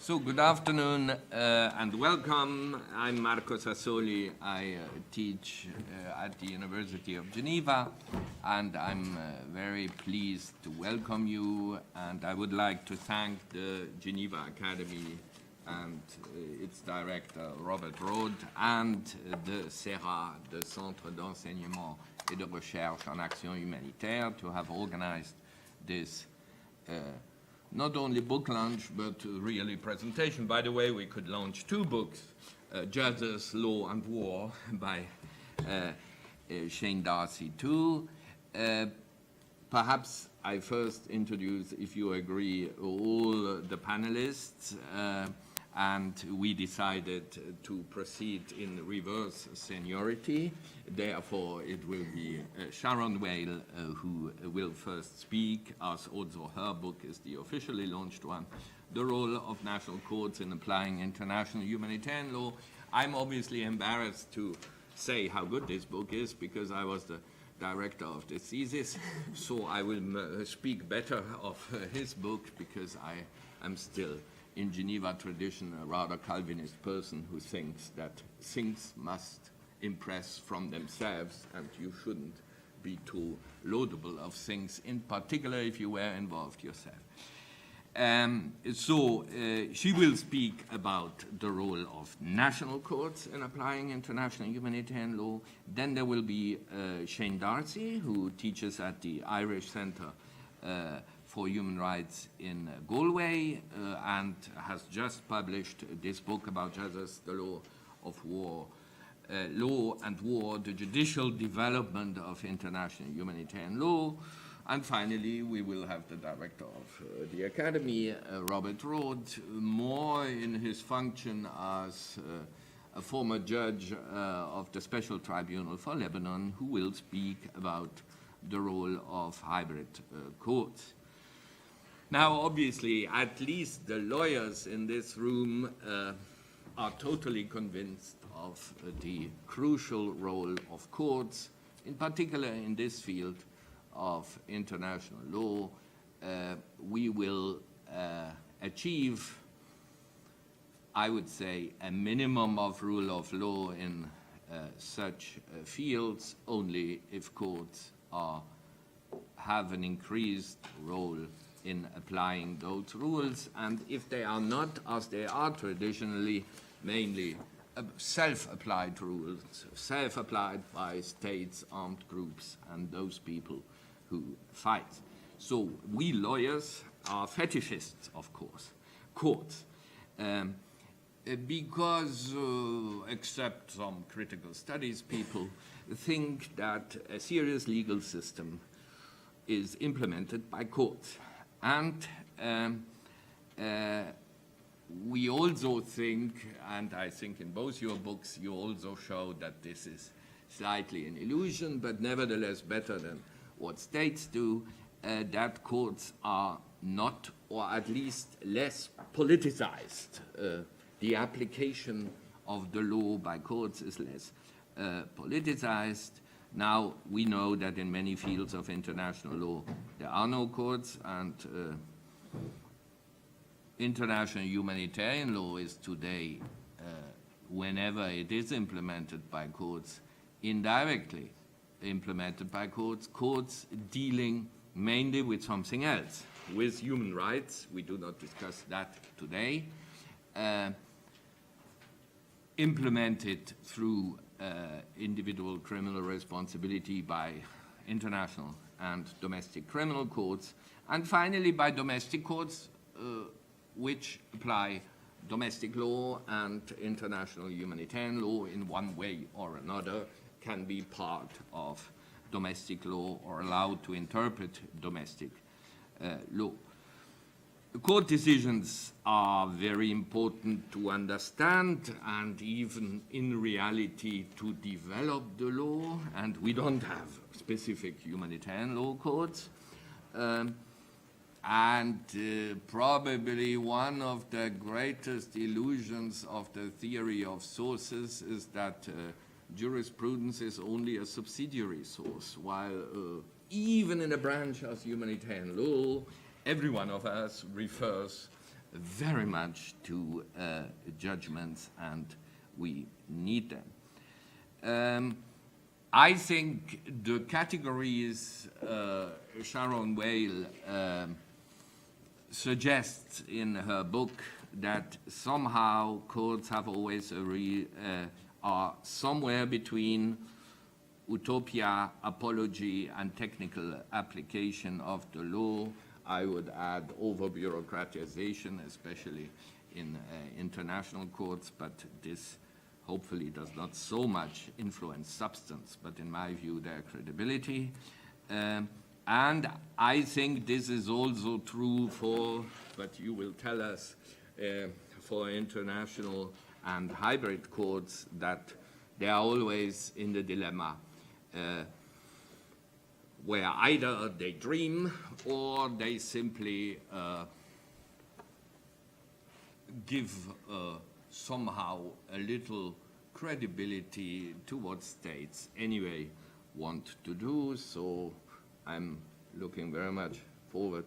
So good afternoon and welcome. I'm Marco Sassoli. I teach at the University of Geneva, and I'm very pleased to welcome you. And I would like to thank the Geneva Academy and its director, Robert Rode, and the CERAH, the Centre d'Enseignement et de Recherche en Action Humanitaire, to have organized this not only book launch, but really presentation. By the way, we could launch two books, Justice, Law and War by Shane Darcy too. Perhaps I first introduce, if you agree, all the panelists, and we decided to proceed in reverse seniority. Therefore, it will be Sharon Weill who will first speak, as also her book is the officially launched one, The Role of National Courts in Applying International Humanitarian Law. I'm obviously embarrassed to say how good this book is because I was the director of the thesis, so I will speak better of his book because I am still in Geneva tradition, a rather Calvinist person who thinks that things must impress from themselves and you shouldn't be too laudable of things, in particular if you were involved yourself. So she will speak about the role of national courts in applying international humanitarian law. Then there will be Shane Darcy, who teaches at the Irish Centre for Human Rights in Galway and has just published this book about justice, the law of war, law and war, the judicial development of international humanitarian law. And finally, we will have the director of the Academy, Robert Rode, more in his function as a former judge of the Special Tribunal for Lebanon, who will speak about the role of hybrid courts. Now, obviously, at least the lawyers in this room are totally convinced of the crucial role of courts, in particular in this field of international law. We will achieve, I would say, a minimum of rule of law in such fields only if courts have an increased role in applying those rules, and if they are not, as they are traditionally, mainly self-applied rules, self-applied by states, armed groups, and those people who fight. So we lawyers are fetishists, of course, courts, because, except some critical studies people, think that a serious legal system is implemented by courts. And we also think, and I think in both your books you also show that this is slightly an illusion, but nevertheless better than what states do, that courts are not, or at least less politicized. The application of the law by courts is less politicized. Now, we know that in many fields of international law, there are no courts, and international humanitarian law is today, whenever it is implemented by courts, indirectly implemented by courts, courts dealing mainly with something else, with human rights. We do not discuss that today. Implemented through individual criminal responsibility by international and domestic criminal courts, and finally by domestic courts which apply domestic law and international humanitarian law in one way or another, can be part of domestic law or allowed to interpret domestic law. Court decisions are very important to understand and even in reality to develop the law, and we don't have specific humanitarian law courts. Probably one of the greatest illusions of the theory of sources is that jurisprudence is only a subsidiary source, while even in a branch as humanitarian law, every one of us refers very much to judgments, and we need them. I think the categories Sharon Weill suggests in her book, that somehow courts have always are somewhere between utopia, apology, and technical application of the law. I would add over-bureaucratization, especially in international courts, but this hopefully does not so much influence substance, but in my view, their credibility. And I think this is also true for, but you will tell us, for international and hybrid courts, that they are always in the dilemma where either they dream or they simply give somehow a little credibility to what states anyway want to do. So I'm looking very much forward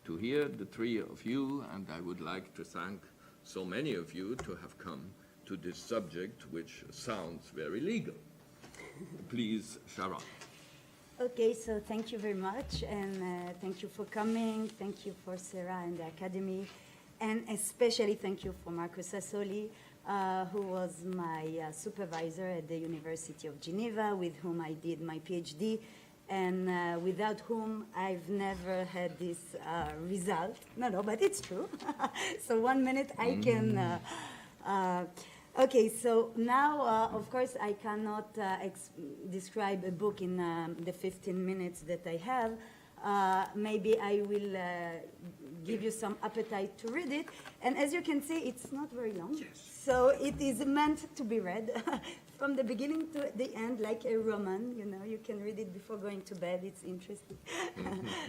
to hear the three of you, and I would like to thank so many of you to have come to this subject, which sounds very legal. Please, Sharon. Okay, so thank you very much, and thank you for coming. Thank you for CERAH and the Academy, and especially thank you for Marco Sassoli, who was my supervisor at the University of Geneva, with whom I did my PhD, and without whom I've never had this result. No, but it's true. So 1 minute I can... Okay, so now, of course, I cannot describe a book in the 15 minutes that I have. Maybe I will give you some appetite to read it. And as you can see, it's not very long. Yes. So it is meant to be read from the beginning to the end, like a roman. You know, you can read it before going to bed. It's interesting.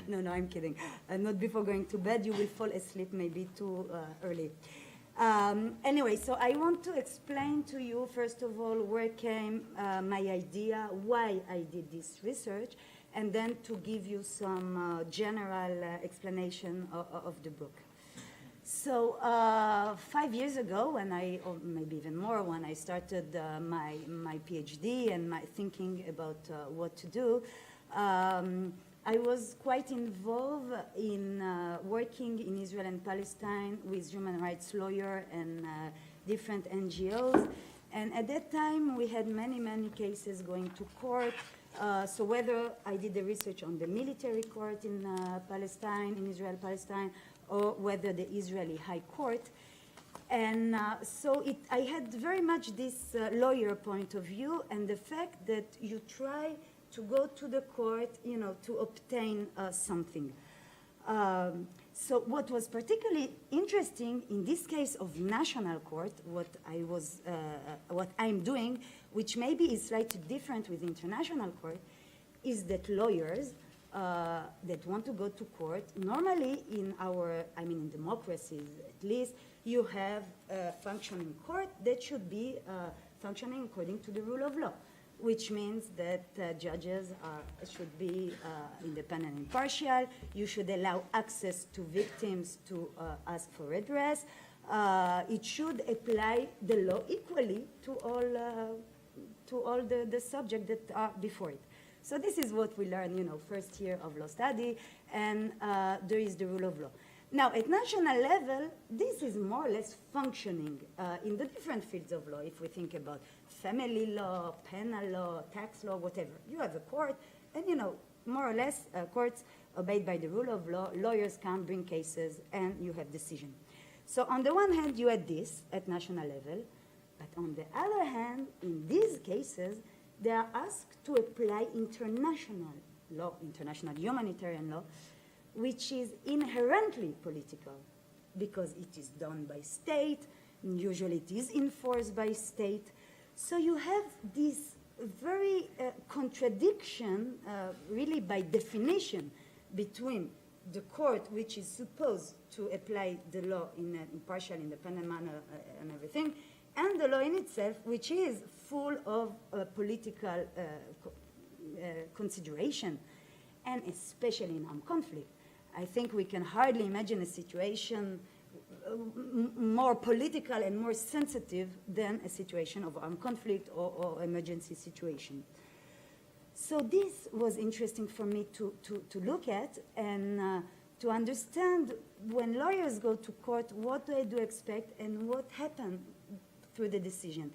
No, I'm kidding. Not before going to bed. You will fall asleep maybe too early. Anyway, so I want to explain to you, first of all, where came my idea, why I did this research, and then to give you some general explanation of the book. So 5 years ago, when or maybe even more, when I started my PhD and my thinking about what to do, I was quite involved in working in Israel and Palestine with human rights lawyers and different NGOs. And at that time, we had many cases going to court. So whether I did the research on the military court in Palestine, in Israel-Palestine, or whether the Israeli High Court. And so I had very much this lawyer point of view, and the fact that you try to go to the court, you know, to obtain something. So what was particularly interesting in this case of national court, what I'm doing, which maybe is slightly different with international court, is that lawyers that want to go to court, normally in in democracies at least, you have a functioning court that should be functioning according to the rule of law, which means that judges should be independent and impartial. You should allow access to victims to ask for redress. It should apply the law equally to all the subjects that are before it. So this is what we learn, you know, first year of law study, and there is the rule of law. Now, at national level, this is more or less functioning in the different fields of law. If we think about family law, penal law, tax law, whatever. You have a court, and, you know, more or less, courts obeyed by the rule of law. Lawyers can bring cases, and you have decision. So on the one hand, you had this at national level, but on the other hand, in these cases, they are asked to apply international law, international humanitarian law, which is inherently political because it is done by state, and usually it is enforced by state. So you have this very contradiction, really by definition, between the court, which is supposed to apply the law in an impartial, independent manner and everything, and the law in itself, which is full of political consideration, and especially in armed conflict. I think we can hardly imagine a situation more political and more sensitive than a situation of armed conflict or emergency situation. So this was interesting for me to look at and to understand when lawyers go to court, what do I do expect and what happened through the decision.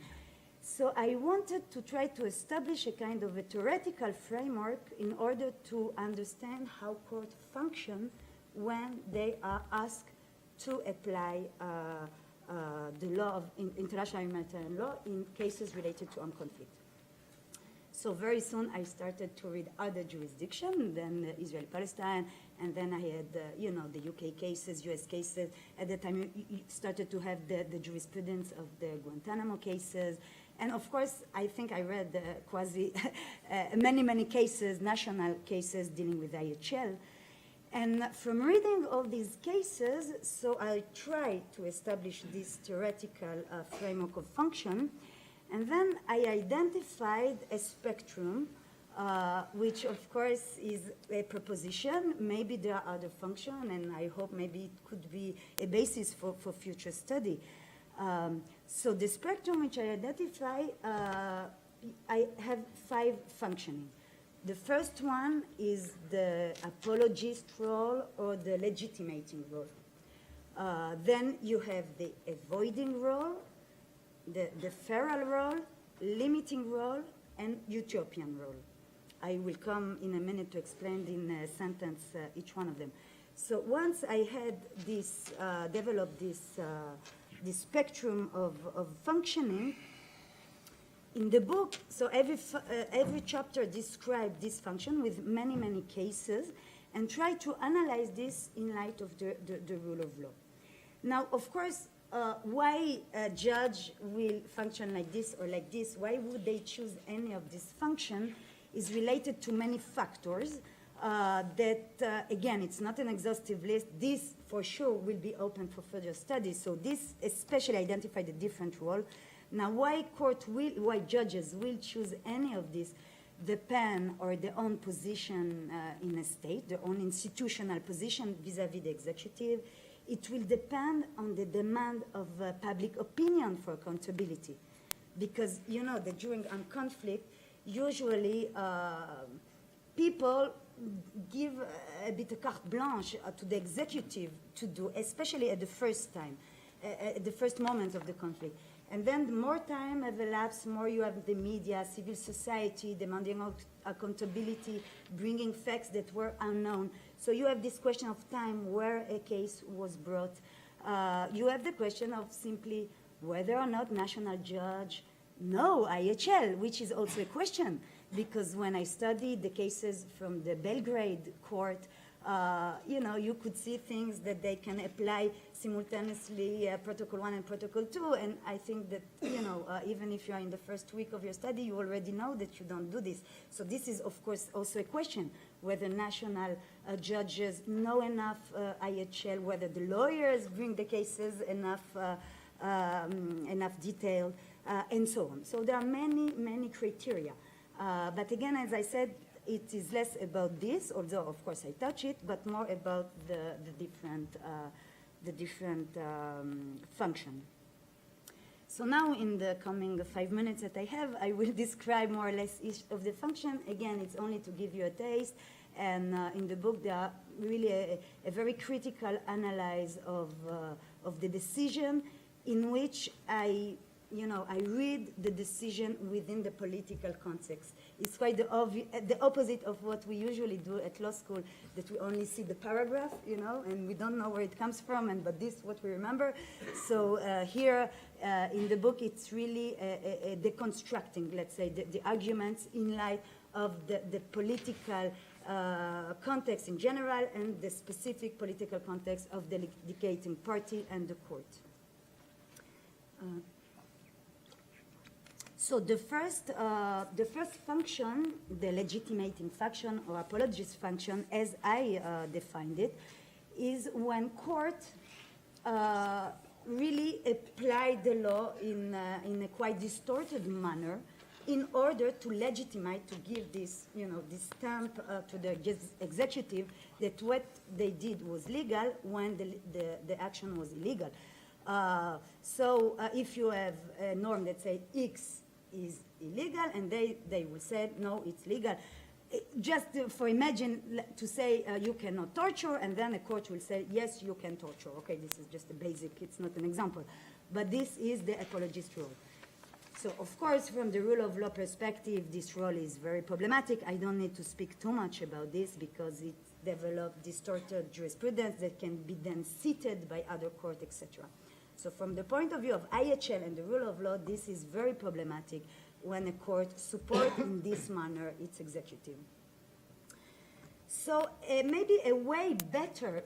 So I wanted to try to establish a kind of a theoretical framework in order to understand how courts function when they are asked to apply the law of international humanitarian law in cases related to armed conflict. So very soon I started to read other jurisdictions, then Israel-Palestine, and then I had, the UK cases, US cases. At the time, you started to have the jurisprudence of the Guantanamo cases. And of course, I think I read many cases, national cases dealing with IHL. And from reading all these cases, so I tried to establish this theoretical framework of function. And then I identified a spectrum, which of course is a proposition. Maybe there are other functions, and I hope maybe it could be a basis for future study. So the spectrum which I identify, I have 5 functioning. The first one is the apologist role or the legitimating role. Then you have the avoiding role, the deferral role, limiting role, and utopian role. I will come in a minute to explain in a sentence each one of them. So once I had this, developed this spectrum of functioning, in the book, so every chapter describes this function with many cases and try to analyze this in light of the rule of law. Now, of course, why a judge will function like this or like this, why would they choose any of this function, is related to many factors that, again, it's not an exhaustive list. This, for sure, will be open for further study. So this especially identified a different role. Now, why judges will choose any of this depend on their own position in a state, their own institutional position vis-à-vis the executive. It will depend on the demand of public opinion for accountability. Because, that during armed conflict, usually people give a bit of carte blanche to the executive to do, especially at the first time, at the first moment of the conflict. And then the more time have elapsed, more you have the media, civil society demanding accountability, bringing facts that were unknown. So you have this question of time where a case was brought. You have the question of simply whether or not national judge know IHL, which is also a question, because when I studied the cases from the Belgrade Court, you could see things that they can apply simultaneously, Protocol 1 and Protocol 2, and I think that, even if you are in the first week of your study, you already know that you don't do this. So this is, of course, also a question, whether national judges know enough IHL, whether the lawyers bring the cases enough detail, and so on. So there are many criteria. But again, as I said, it is less about this, although of course I touch it, but more about the different function. So now in the coming 5 minutes that I have, I will describe more or less each of the function. Again, it's only to give you a taste. And in the book, there are really a very critical analysis of the decision in which I read the decision within the political context. It's quite the opposite of what we usually do at law school, that we only see the paragraph, and we don't know where it comes from, but this is what we remember. So here in the book, it's really a deconstructing, let's say, the arguments in light of the political context in general and the specific political context of the litigating party and the court. So the first function, the legitimating function or apologist function, as I defined it, is when court really apply the law in a quite distorted manner in order to legitimize, to give this, this stamp to the executive that what they did was legal when the action was illegal. So if you have a norm that say X is illegal, and they will say, no, it's legal. Just for imagine to say you cannot torture, and then a court will say, yes, you can torture. Okay, this is just a basic, it's not an example. But this is the apologist role. So, of course, from the rule of law perspective, this role is very problematic. I don't need to speak too much about this because it developed distorted jurisprudence that can be then cited by other courts, etc. So from the point of view of IHL and the rule of law, this is very problematic when a court supports in this manner its executive. So maybe a way better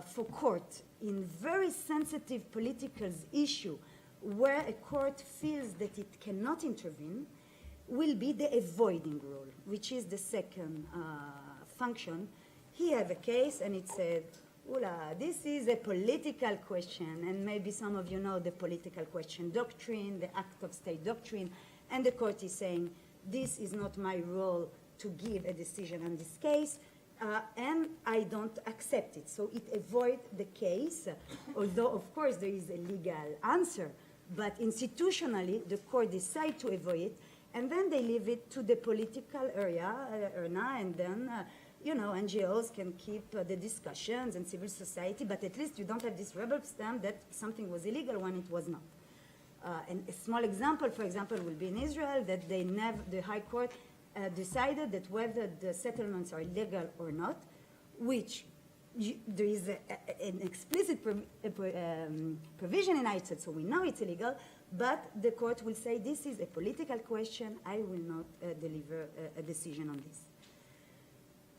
for court in very sensitive political issue where a court feels that it cannot intervene will be the avoiding rule, which is the second function. Here I have a case and it said, this is a political question, and maybe some of you know the political question doctrine, the act of state doctrine, and the court is saying, this is not my role to give a decision on this case, and I don't accept it. So it avoids the case, although of course there is a legal answer, but institutionally the court decides to avoid it, and then they leave it to the political arena, and then NGOs can keep the discussions and civil society, but at least you don't have this rubber stamp that something was illegal when it was not. And a small example, for example, will be in Israel, that the High Court decided that whether the settlements are legal or not, which there is an explicit provision in IHL, so we know it's illegal, but the court will say this is a political question, I will not deliver a decision on this.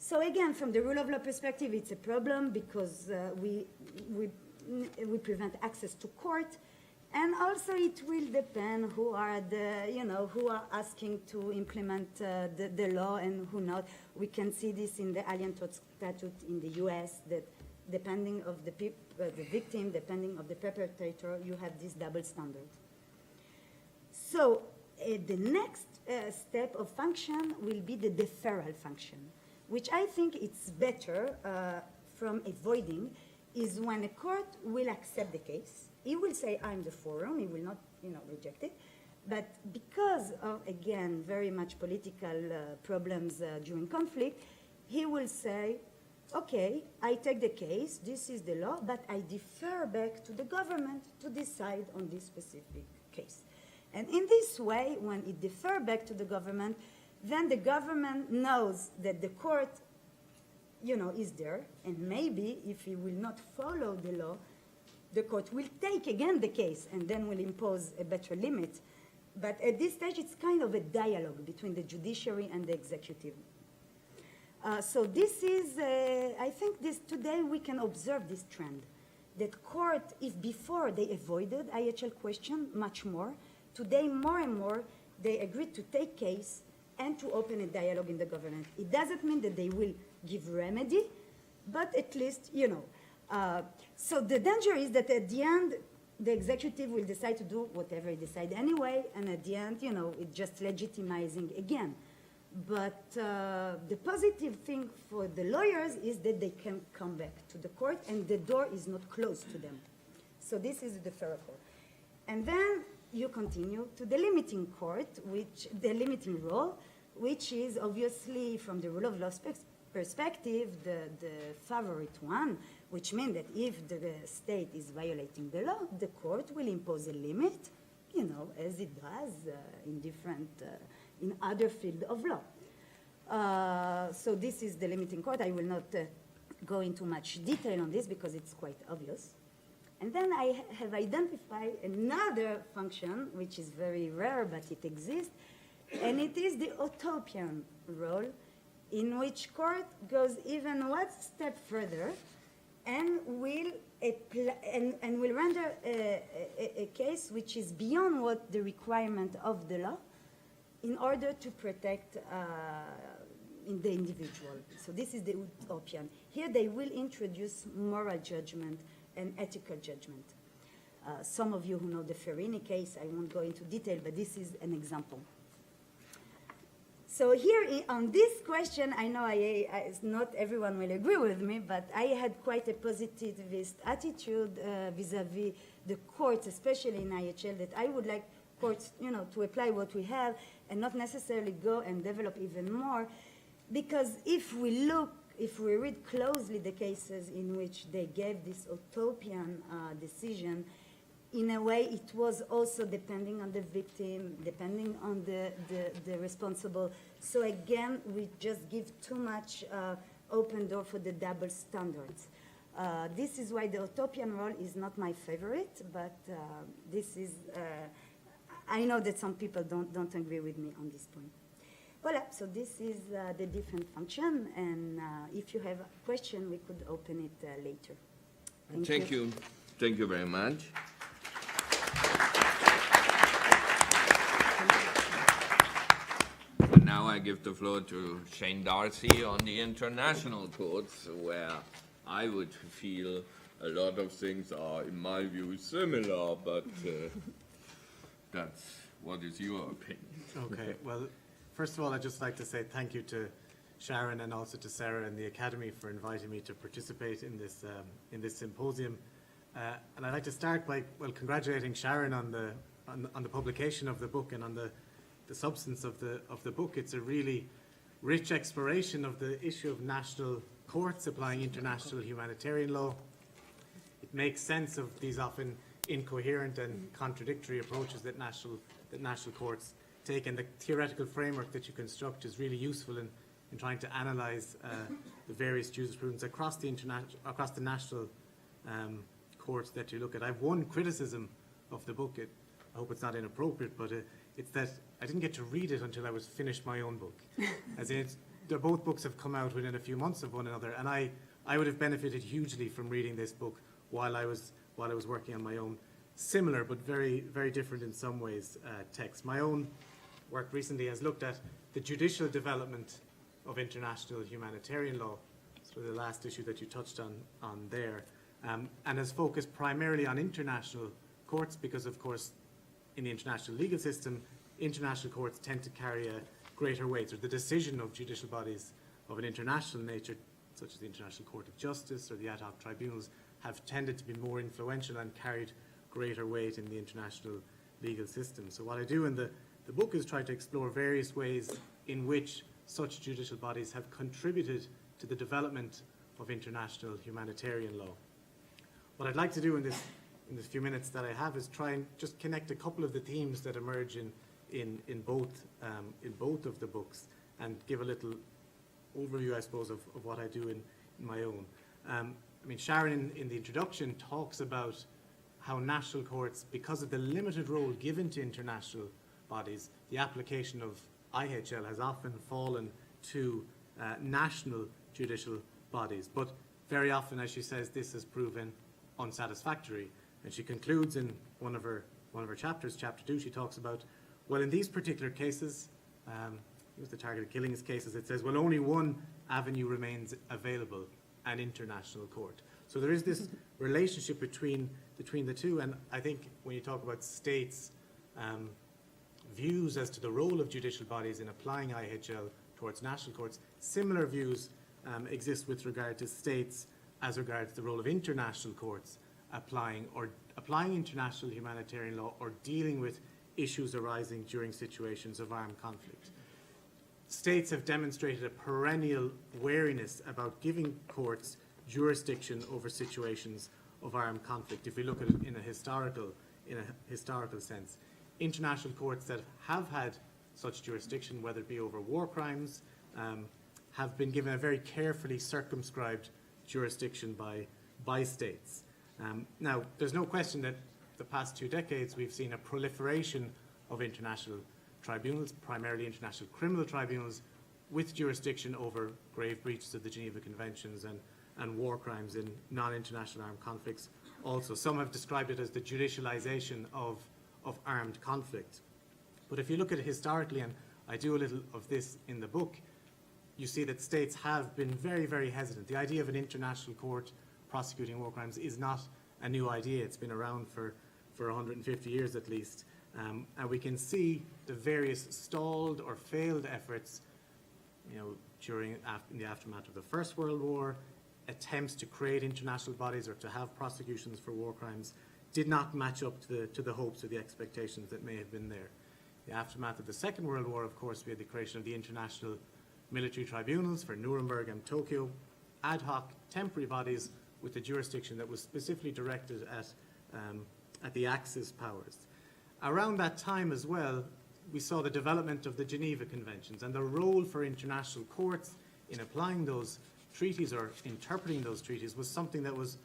So again, from the rule of law perspective, it's a problem because we prevent access to court, and also it will depend who are who are asking to implement the law and who not. We can see this in the Alien Tort Statute in the U.S. that depending of the victim, depending of the perpetrator, you have this double standard. So the next step of function will be the deferral function, which I think it's better from avoiding, is when a court will accept the case. He will say, I'm the forum, he will not reject it. But because of, again, very much political problems during conflict, he will say, okay, I take the case, this is the law, but I defer back to the government to decide on this specific case. And in this way, when it defer back to the government, then the government knows that the court, is there, and maybe if he will not follow the law, the court will take again the case and then will impose a better limit. But at this stage, it's kind of a dialogue between the judiciary and the executive. So this is, I think today we can observe this trend, that court, if before they avoided IHL question much more, today more and more they agreed to take case and to open a dialogue in the government. It doesn't mean that they will give remedy, but at least, so the danger is that at the end, the executive will decide to do whatever he decides anyway, and at the end, it's just legitimizing again. But the positive thing for the lawyers is that they can come back to the court and the door is not closed to them. So this is the deferral court. And then you continue to the limiting court, the limiting role, which is obviously from the rule of law perspective, the favorite one, which means that if the state is violating the law, the court will impose a limit, as it does in other fields of law. So this is the limiting court. I will not go into much detail on this because it's quite obvious. And then I have identified another function, which is very rare, but it exists, and it is the utopian role, in which court goes even one step further and will render a case which is beyond what the requirement of the law in order to protect the individual. So this is the utopian. Here they will introduce moral judgment and ethical judgment. Some of you who know the Ferrini case, I won't go into detail, but this is an example. So here on this question, I know not everyone will agree with me, but I had quite a positivist attitude vis-a-vis the courts, especially in IHL, that I would like courts, to apply what we have and not necessarily go and develop even more. Because if we read closely the cases in which they gave this utopian decision, in a way, it was also depending on the victim, depending on the responsible. So again, we just give too much open door for the double standards. This is why the utopian role is not my favorite, but this is, I know that some people don't agree with me on this point. Voilà, so this is the different function, and if you have a question, we could open it later. Thank you. Thank you very much. And now I give the floor to Shane Darcy on the international courts, where I would feel a lot of things are, in my view, similar, but that's what is your opinion? Okay, well, first of all, I'd just like to say thank you to Sharon and also to CERAH and the Academy for inviting me to participate in this symposium. And I'd like to start by, congratulating Sharon on the publication of the book and on the substance of the book. It's a really rich exploration of the issue of national courts applying international humanitarian law. It makes sense of these often incoherent and contradictory approaches that national courts take, and the theoretical framework that you construct is really useful in trying to analyze the various jurisprudence across the national courts that you look at. I have one criticism of the book. I hope it's not inappropriate, but it's that I didn't get to read it until I was finished my own book. As in, both books have come out within a few months of one another, and I would have benefited hugely from reading this book while I was working on my own similar but very, very different in some ways text. My own work recently has looked at the judicial development of international humanitarian law, so the last issue that you touched on there, and has focused primarily on international courts because, of course, in the international legal system, international courts tend to carry a greater weight, or the decision of judicial bodies of an international nature, such as the International Court of Justice or the ad hoc tribunals, have tended to be more influential and carried greater weight in the international legal system. So what I do in the book is try to explore various ways in which such judicial bodies have contributed to the development of international humanitarian law. What I'd like to do in the few minutes that I have is try and just connect a couple of the themes that emerge in both of the books and give a little overview, I suppose, of what I do in my own. Sharon in the introduction talks about how national courts, because of the limited role given to international bodies, the application of IHL has often fallen to national judicial bodies. But very often, as she says, this has proven unsatisfactory. And she concludes in one of her chapters, chapter 2, she talks about, well, in these particular cases, the targeted killings cases, it says, well, only one avenue remains available, an international court. So there is this relationship between the two, and I think when you talk about states' views as to the role of judicial bodies in applying IHL towards national courts, similar views exist with regard to states as regards the role of international courts applying international humanitarian law or dealing with issues arising during situations of armed conflict. States have demonstrated a perennial wariness about giving courts jurisdiction over situations of armed conflict. If we look at it in a historical sense, international courts that have had such jurisdiction, whether it be over war crimes, have been given a very carefully circumscribed jurisdiction by states. Now, there's no question that the past 2 decades we've seen a proliferation of international tribunals, primarily international criminal tribunals, with jurisdiction over grave breaches of the Geneva Conventions and war crimes in non-international armed conflicts also. Some have described it as the judicialization of armed conflict. But if you look at it historically, and I do a little of this in the book, you see that states have been very, very hesitant. The idea of an international court prosecuting war crimes is not a new idea. It's been around for 150 years at least. And we can see the various stalled or failed efforts in the aftermath of the First World War, attempts to create international bodies or to have prosecutions for war crimes did not match up to the hopes or the expectations that may have been there. In the aftermath of the Second World War, of course, we had the creation of the international military tribunals for Nuremberg and Tokyo, ad hoc temporary bodies with a jurisdiction that was specifically directed at the Axis powers. Around that time as well, we saw the development of the Geneva Conventions, and the role for international courts in applying those treaties or interpreting those treaties was something that was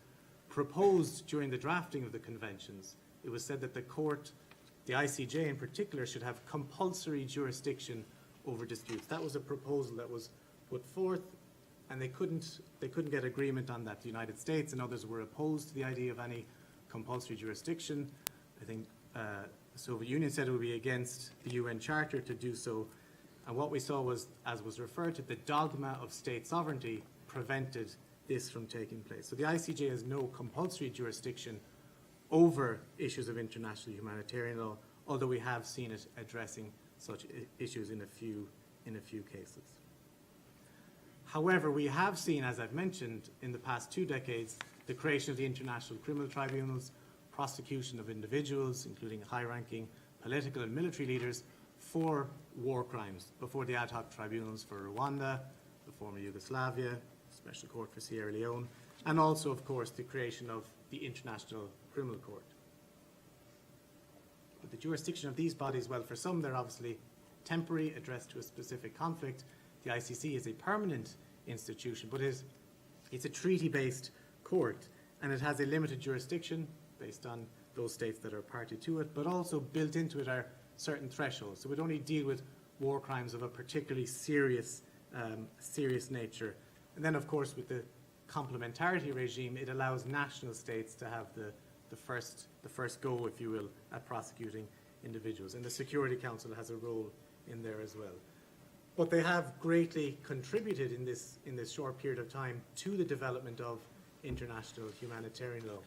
proposed during the drafting of the conventions. It was said that the court, the ICJ in particular, should have compulsory jurisdiction over disputes. That was a proposal that was put forth, and they couldn't get agreement on that. The United States and others were opposed to the idea of any compulsory jurisdiction. I think the Soviet Union said it would be against the UN Charter to do so. And what we saw was, as was referred to, the dogma of state sovereignty prevented this from taking place. So the ICJ has no compulsory jurisdiction over issues of international humanitarian law, although we have seen it addressing such issues in a few cases. However, we have seen, as I've mentioned, in the past 2 decades, the creation of the international criminal tribunals, prosecution of individuals, including high-ranking political and military leaders, for war crimes, before the ad hoc tribunals for Rwanda, the former Yugoslavia, Special Court for Sierra Leone, and also, of course, the creation of the International Criminal Court. But the jurisdiction of these bodies, well, for some, they're obviously temporary, addressed to a specific conflict. The ICC is a permanent institution, but it's a treaty-based court, and it has a limited jurisdiction based on those states that are party to it, but also built into it are certain thresholds. So it would only deal with war crimes of a particularly serious nature. And then, of course, with the complementarity regime, it allows national states to have the first go, if you will, at prosecuting individuals. And the Security Council has a role in there as well. But they have greatly contributed in this short period of time to the development of international humanitarian law.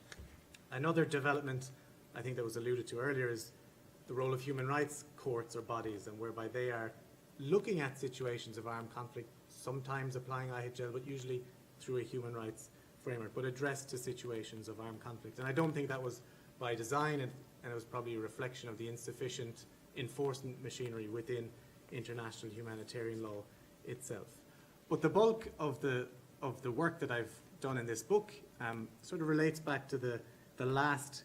Another development, I think that was alluded to earlier, is the role of human rights courts or bodies, and whereby they are looking at situations of armed conflict, sometimes applying IHL, but usually through a human rights framework, but addressed to situations of armed conflict. And I don't think that was by design, and it was probably a reflection of the insufficient enforcement machinery within international humanitarian law itself. But the bulk of the work that I've done in this book sort of relates back to the last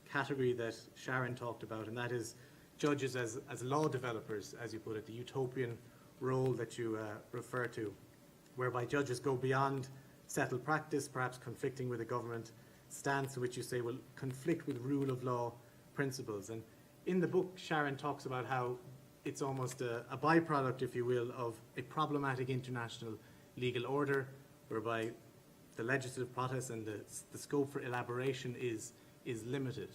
category that Sharon talked about, and that is judges as law developers, as you put it, the utopian role that you refer to, whereby judges go beyond settled practice, perhaps conflicting with a government stance, which you say will conflict with rule of law principles. And in the book, Sharon talks about how it's almost a byproduct, if you will, of a problematic international legal order, whereby the legislative process and the scope for elaboration is limited.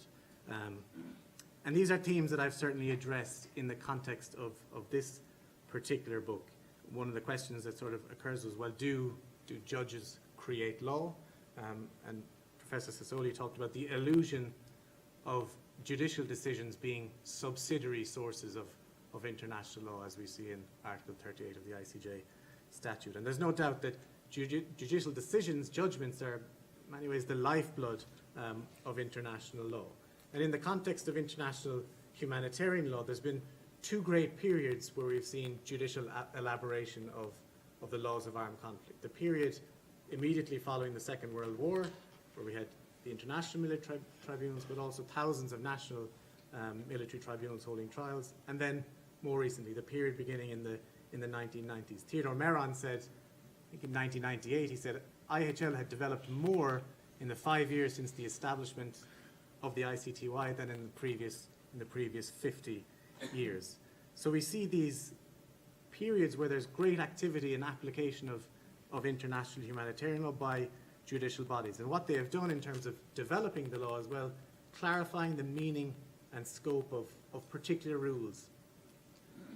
And these are themes that I've certainly addressed in the context of this particular book. One of the questions that sort of occurs was, well, do judges create law? And Professor Sassoli talked about the illusion of judicial decisions being subsidiary sources of international law, as we see in Article 38 of the ICJ statute. And there's no doubt that judicial decisions, judgments, are in many ways the lifeblood of international law. And in the context of international humanitarian law, there's been 2 great periods where we've seen judicial elaboration of the laws of armed conflict. The period immediately following the Second World War, where we had the international military tribunals, but also thousands of national military tribunals holding trials. And then, more recently, the period beginning in the 1990s. Theodore Meron said, I think in 1998, he said, IHL had developed more in the 5 years since the establishment of the ICTY than in the previous 50 years. So we see these periods where there's great activity and application of international humanitarian law by judicial bodies. And what they have done in terms of developing the law as well, clarifying the meaning and scope of particular rules.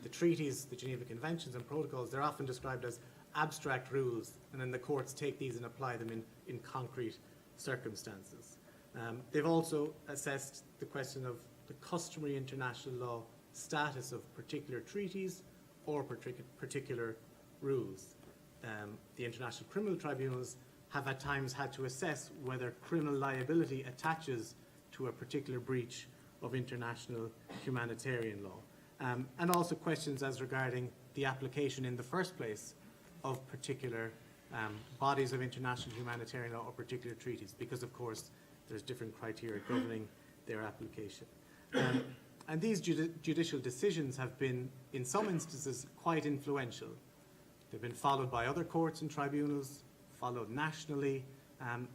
The treaties, the Geneva Conventions and protocols, they're often described as abstract rules, and then the courts take these and apply them in concrete circumstances. They've also assessed the question of the customary international law status of particular treaties or particular rules. The international criminal tribunals have at times had to assess whether criminal liability attaches to a particular breach of international humanitarian law. And also questions as regarding the application in the first place of particular bodies of international humanitarian law or particular treaties, because of course there's different criteria governing their application. And these judicial decisions have been, in some instances, quite influential. They've been followed by other courts and tribunals, followed nationally,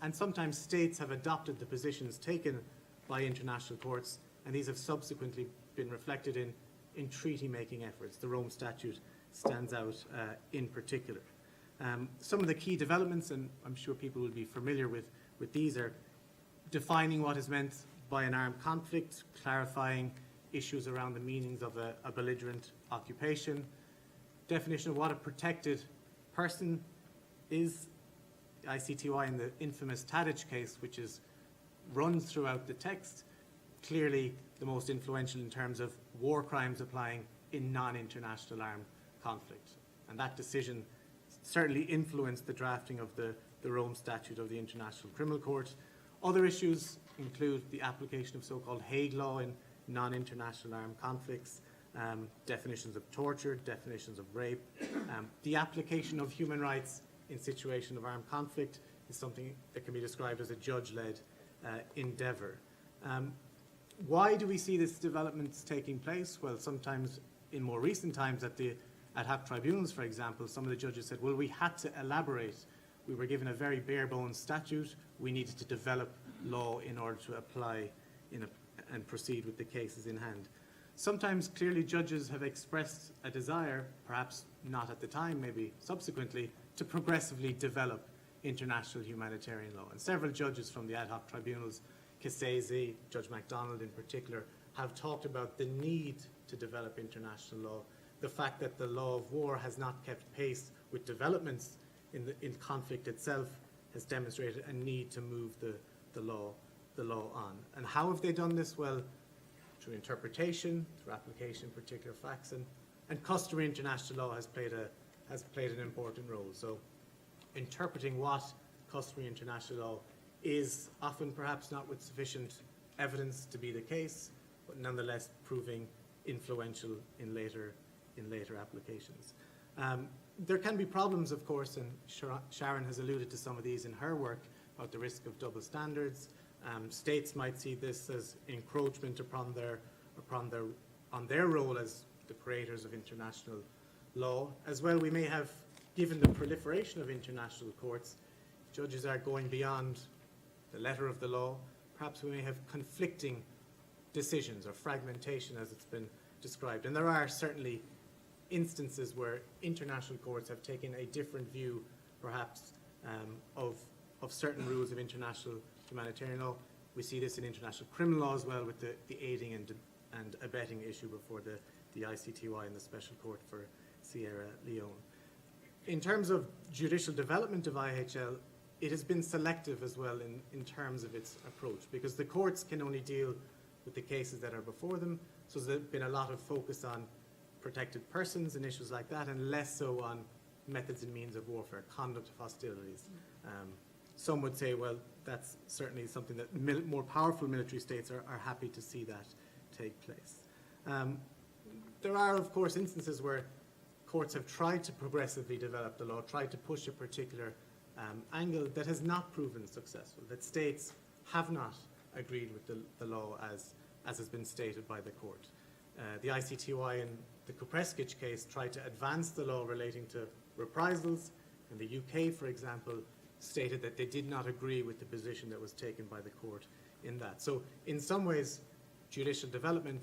and sometimes states have adopted the positions taken by international courts, and these have subsequently been reflected in treaty-making efforts. The Rome Statute stands out in particular. Some of the key developments, and I'm sure people will be familiar with these, are defining what is meant by an armed conflict, clarifying issues around the meanings of a belligerent occupation, definition of what a protected person is, ICTY in the infamous Tadic case, which runs throughout the text, clearly the most influential in terms of war crimes applying in non-international armed conflict. And that decision certainly influenced the drafting of the Rome Statute of the International Criminal Court. Other issues include the application of so-called Hague Law in non-international armed conflicts, definitions of torture, definitions of rape. The application of human rights in situation of armed conflict is something that can be described as a judge-led endeavour. Why do we see these developments taking place? Well, sometimes in more recent times at the ad hoc tribunals, for example, some of the judges said, well, we had to elaborate. We were given a very bare-bones statute. We needed to develop law in order to apply and proceed with the cases in hand. Sometimes, clearly, judges have expressed a desire, perhaps not at the time, maybe subsequently, to progressively develop international humanitarian law. And several judges from the ad hoc tribunals, Cassese, Judge MacDonald in particular, have talked about the need to develop international law, the fact that the law of war has not kept pace with developments in conflict itself has demonstrated a need to move the law on. And how have they done this? Well, through interpretation, through application of particular facts, and customary international law has played an important role. So interpreting what customary international law is, often perhaps not with sufficient evidence to be the case, but nonetheless proving influential in later applications. There can be problems, of course, and Sharon has alluded to some of these in her work about the risk of double standards. States might see this as encroachment upon their role as the creators of international law. As well, we may have, given the proliferation of international courts, judges are going beyond the letter of the law. Perhaps we may have conflicting decisions or fragmentation, as it's been described. And there are certainly instances where international courts have taken a different view, perhaps, of certain rules of international humanitarian law. We see this in international criminal law as well, with the aiding and abetting issue before the ICTY and the Special Court for Sierra Leone. In terms of judicial development of IHL, it has been selective as well in terms of its approach, because the courts can only deal with the cases that are before them, so there's been a lot of focus on protected persons and issues like that, and less so on methods and means of warfare, conduct of hostilities. Some would say, well, that's certainly something that more powerful military states are happy to see that take place. There are, of course, instances where courts have tried to progressively develop the law, tried to push a particular angle that has not proven successful, that states have not agreed with the law as has been stated by the court. The ICTY in the Kupreskic case tried to advance the law relating to reprisals, and the UK, for example, stated that they did not agree with the position that was taken by the court in that. So in some ways, judicial development,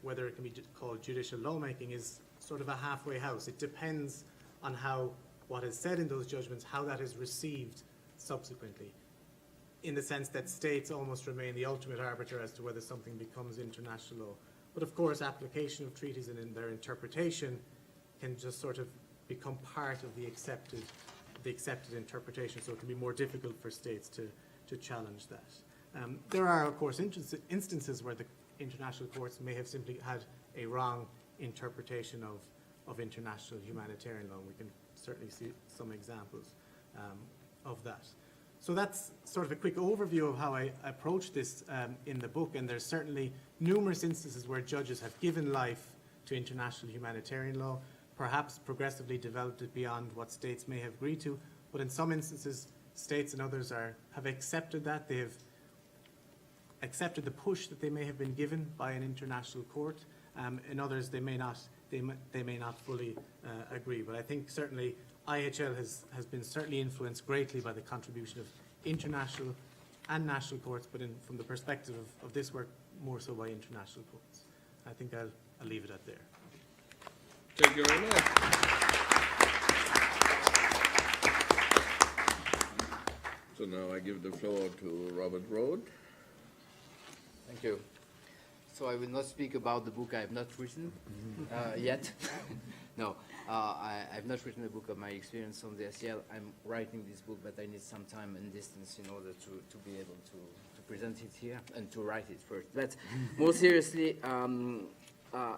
whether it can be called judicial lawmaking, is sort of a halfway house. It depends on how what is said in those judgments, how that is received subsequently, in the sense that states almost remain the ultimate arbiter as to whether something becomes international law. But of course, application of treaties and in their interpretation can just sort of become part of the accepted interpretation, so it can be more difficult for states to challenge that. There are, of course, instances where the international courts may have simply had a wrong interpretation of international humanitarian law. We can certainly see some examples of that. So that's sort of a quick overview of how I approach this in the book, and there's certainly numerous instances where judges have given life to international humanitarian law, perhaps progressively developed it beyond what states may have agreed to, but in some instances, states and others have accepted that. They have accepted the push that they may have been given by an international court. In others, they may not fully agree. But I think certainly IHL has been certainly influenced greatly by the contribution of international and national courts, but from the perspective of this work, more so by international courts. I think I'll leave it at there. Thank you very much. So now I give the floor to Robert Rode. Thank you. So I will not speak about the book I have not written yet. No, I've not written a book of my experience on the SEL. I'm writing this book, but I need some time and distance in order to be able to present it here and to write it first. But more seriously,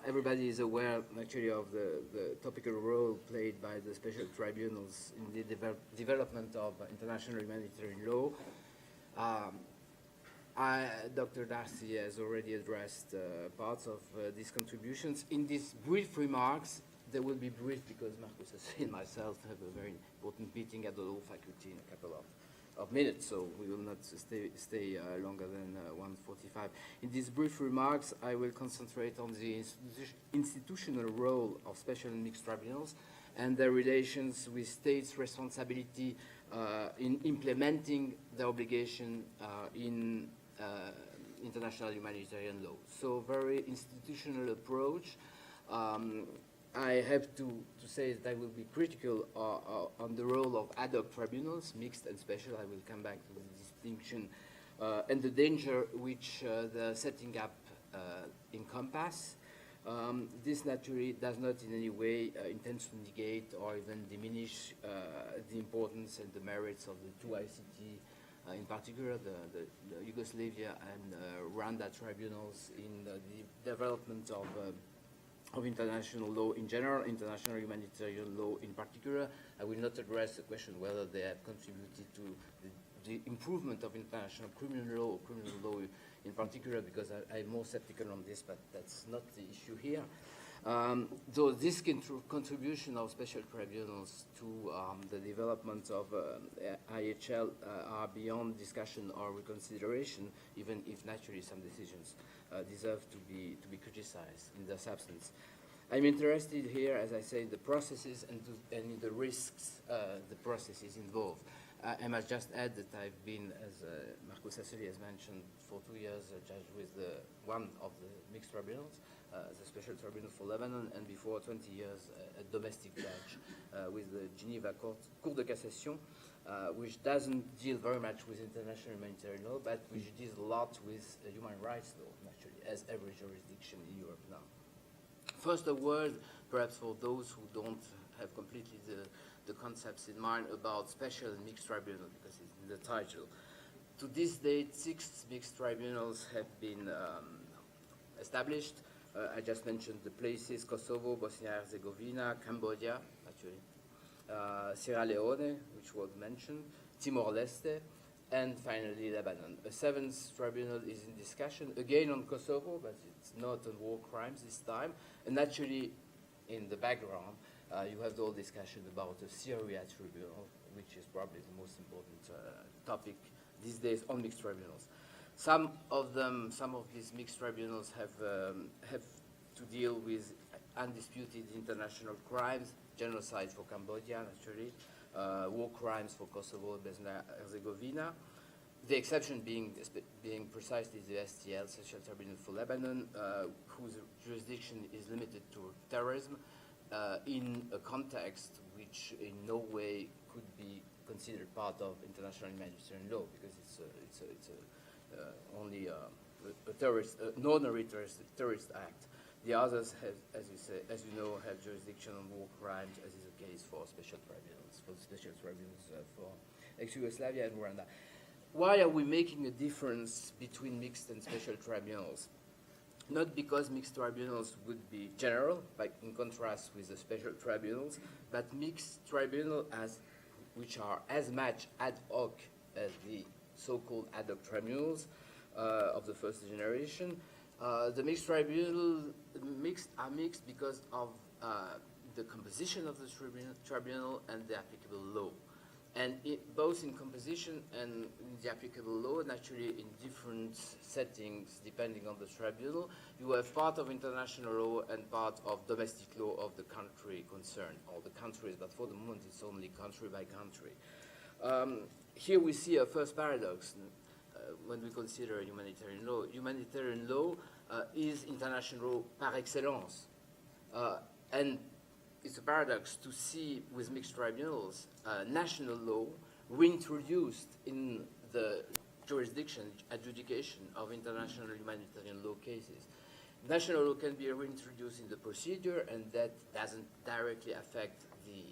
everybody is aware actually of the topical role played by the special tribunals in the development of international humanitarian law. Dr. Darcy has already addressed parts of these contributions. In these brief remarks, they will be brief because Marcus and myself have a very important meeting at the law faculty in a couple of minutes, so we will not stay longer than 1:45. In these brief remarks, I will concentrate on the institutional role of special and mixed tribunals and their relations with states' responsibility in implementing the obligation in international humanitarian law. So very institutional approach. I have to say that I will be critical on the role of ad hoc tribunals, mixed and special. I will come back to the distinction and the danger which the setting up encompass. This naturally does not in any way intend to negate or even diminish the importance and the merits of the two ICT, in particular the Yugoslavia and Rwanda tribunals in the development of international law in general, international humanitarian law in particular. I will not address the question whether they have contributed to the improvement of international criminal law or criminal law in particular, because I'm more skeptical on this, but that's not the issue here. So this contribution of special tribunals to the development of IHL are beyond discussion or reconsideration, even if naturally some decisions deserve to be criticized in their substance. I'm interested here, as I say, in the processes and in the risks the processes involve. I must just add that I've been, as Marcus Sassoli has mentioned, for 2 years a judge with one of the mixed tribunals, the Special Tribunal for Lebanon, and before 20 years a domestic judge with the Geneva Court de Cassation, which doesn't deal very much with international humanitarian law, but which deals a lot with human rights law, naturally, as every jurisdiction in Europe now. First, a word, perhaps for those who don't have completely the concepts in mind about special and mixed tribunals, because it's in the title. To this date, 6 mixed tribunals have been established. I just mentioned the places: Kosovo, Bosnia-Herzegovina, Cambodia, actually, Sierra Leone, which was mentioned, Timor-Leste, and finally Lebanon. A 7th tribunal is in discussion, again on Kosovo, but it's not on war crimes this time. And actually, in the background, you have the whole discussion about the CERAH tribunal, which is probably the most important topic these days on mixed tribunals. Some of these mixed tribunals have to deal with undisputed international crimes, genocide for Cambodia, naturally, war crimes for Kosovo and Bosnia-Herzegovina. The exception being precisely the STL, Special Tribunal for Lebanon, whose jurisdiction is limited to terrorism in a context which in no way could be considered part of international humanitarian law, because it's only a terrorist, an ordinary terrorist act. The others have, as you know, have jurisdiction on war crimes, as is the case for special tribunals, for ex-Yugoslavia and Rwanda. Why are we making a difference between mixed and special tribunals? not because mixed tribunals would be general, like in contrast with the special tribunals, but mixed tribunals which are as much ad hoc as the so-called ad hoc tribunals of the first generation. The mixed tribunals are mixed because of the composition of the tribunal and the applicable law. And both in composition and in the applicable law, and actually in different settings depending on the tribunal, you have part of international law and part of domestic law of the country concerned, or the countries, but for the moment it's only country by country. Here we see a first paradox when we consider humanitarian law. Humanitarian law is international law par excellence. And it's a paradox to see with mixed tribunals national law reintroduced in the jurisdiction, adjudication of international humanitarian law cases. National law can be reintroduced in the procedure, and that doesn't directly affect the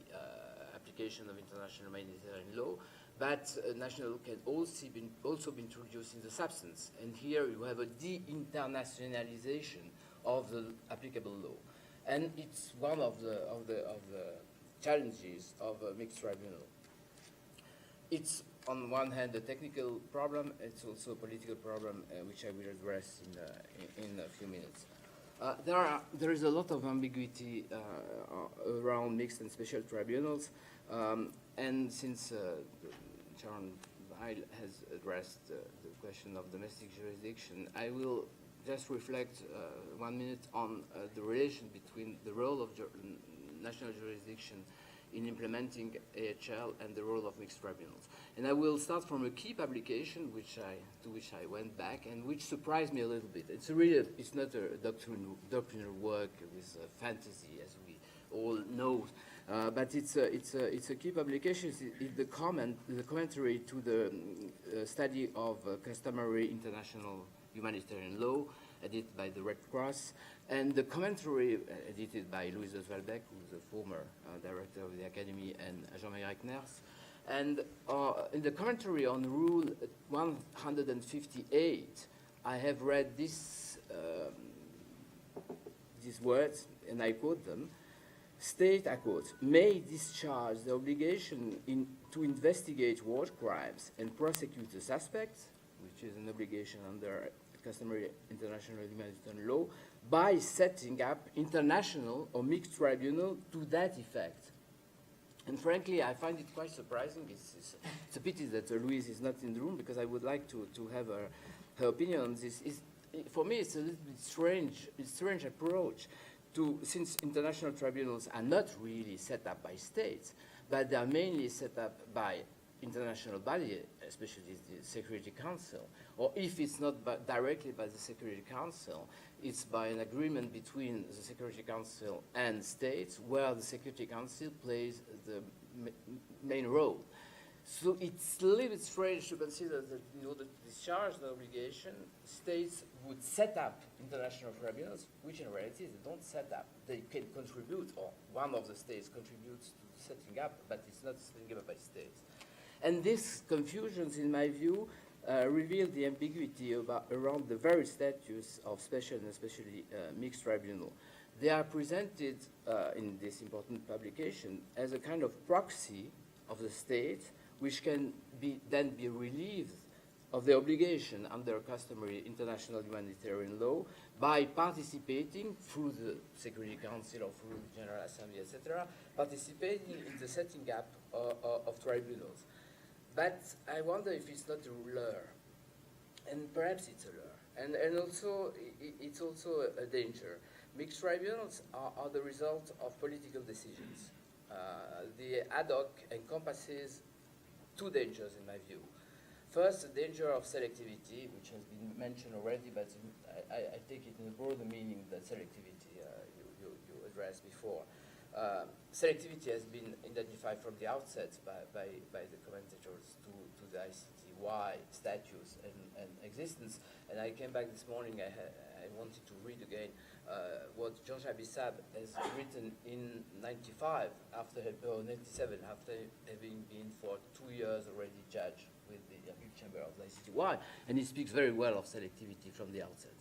application of international humanitarian law, but national law can also be introduced in the substance. And here you have a de-internationalization of the applicable law. And it's one of the challenges of a mixed tribunal. It's, on one hand, a technical problem. It's also a political problem, which I will address in a few minutes. There is a lot of ambiguity around mixed and special tribunals. And since Sharon Weill has addressed the question of domestic jurisdiction, I will just reflect 1 minute on the relation between the role of national jurisdiction in implementing AHL and the role of mixed tribunals. And I will start from a key publication to which I went back and which surprised me a little bit. It's not a doctrinal work with fantasy, as we all know, but it's a key publication. It's the commentary to the study of customary international humanitarian law, edited by the Red Cross, and the commentary edited by Louise Oswaldbeck, who's the former director of the Academy, and Jean-Marie Reckners. And in the commentary on Rule 158, I have read these words, and I quote them. State, I quote, may discharge the obligation to investigate war crimes and prosecute the suspects, which is an obligation under customary international humanitarian law, by setting up international or mixed tribunal to that effect. And frankly, I find it quite surprising. It's a pity that Louise is not in the room, because I would like to have her opinion on this. For me, it's a little bit strange approach since international tribunals are not really set up by states, but they are mainly set up by international body, especially the Security Council, or if it's not directly by the Security Council, it's by an agreement between the Security Council and states, where the Security Council plays the main role. So it's a little bit strange to consider that in order to discharge the obligation, states would set up international tribunals, which in reality they don't set up. They can contribute, or one of the states contributes to setting up, but it's not setting up by states. And these confusions, in my view, reveal the ambiguity around the very status of special and especially mixed tribunal. They are presented in this important publication as a kind of proxy of the state, which can then be relieved of the obligation under customary international humanitarian law by participating through the Security Council or through the General Assembly, etc., participating in the setting up of tribunals. But I wonder if it's not a lure, and perhaps it's a lure, and also it's also a danger. Mixed tribunals are the result of political decisions. The ad hoc encompasses two dangers, in my view. First, the danger of selectivity, which has been mentioned already, but I take it in a broader meaning than selectivity you addressed before. Selectivity has been identified from the outset by the commentators to the ICTY status and existence. And I came back this morning, I wanted to read again what Georges Abissab has written in 95, after 97, after having been for 2 years already judge with the Appeal Chamber of the ICTY, and he speaks very well of selectivity from the outset.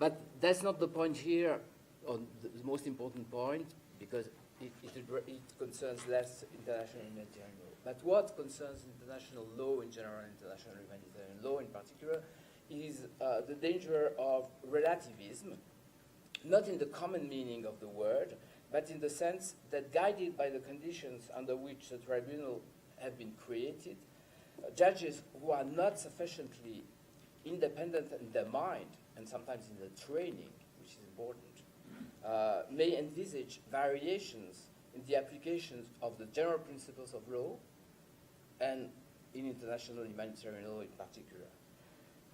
But that's not the point here, on the most important point, because it concerns less international humanitarian law. But what concerns international law in general, international humanitarian law in particular, is the danger of relativism, not in the common meaning of the word, but in the sense that guided by the conditions under which the tribunal have been created, judges who are not sufficiently independent in their mind, and sometimes in their training, which is important, may envisage variations in the applications of the general principles of law and in international humanitarian law in particular.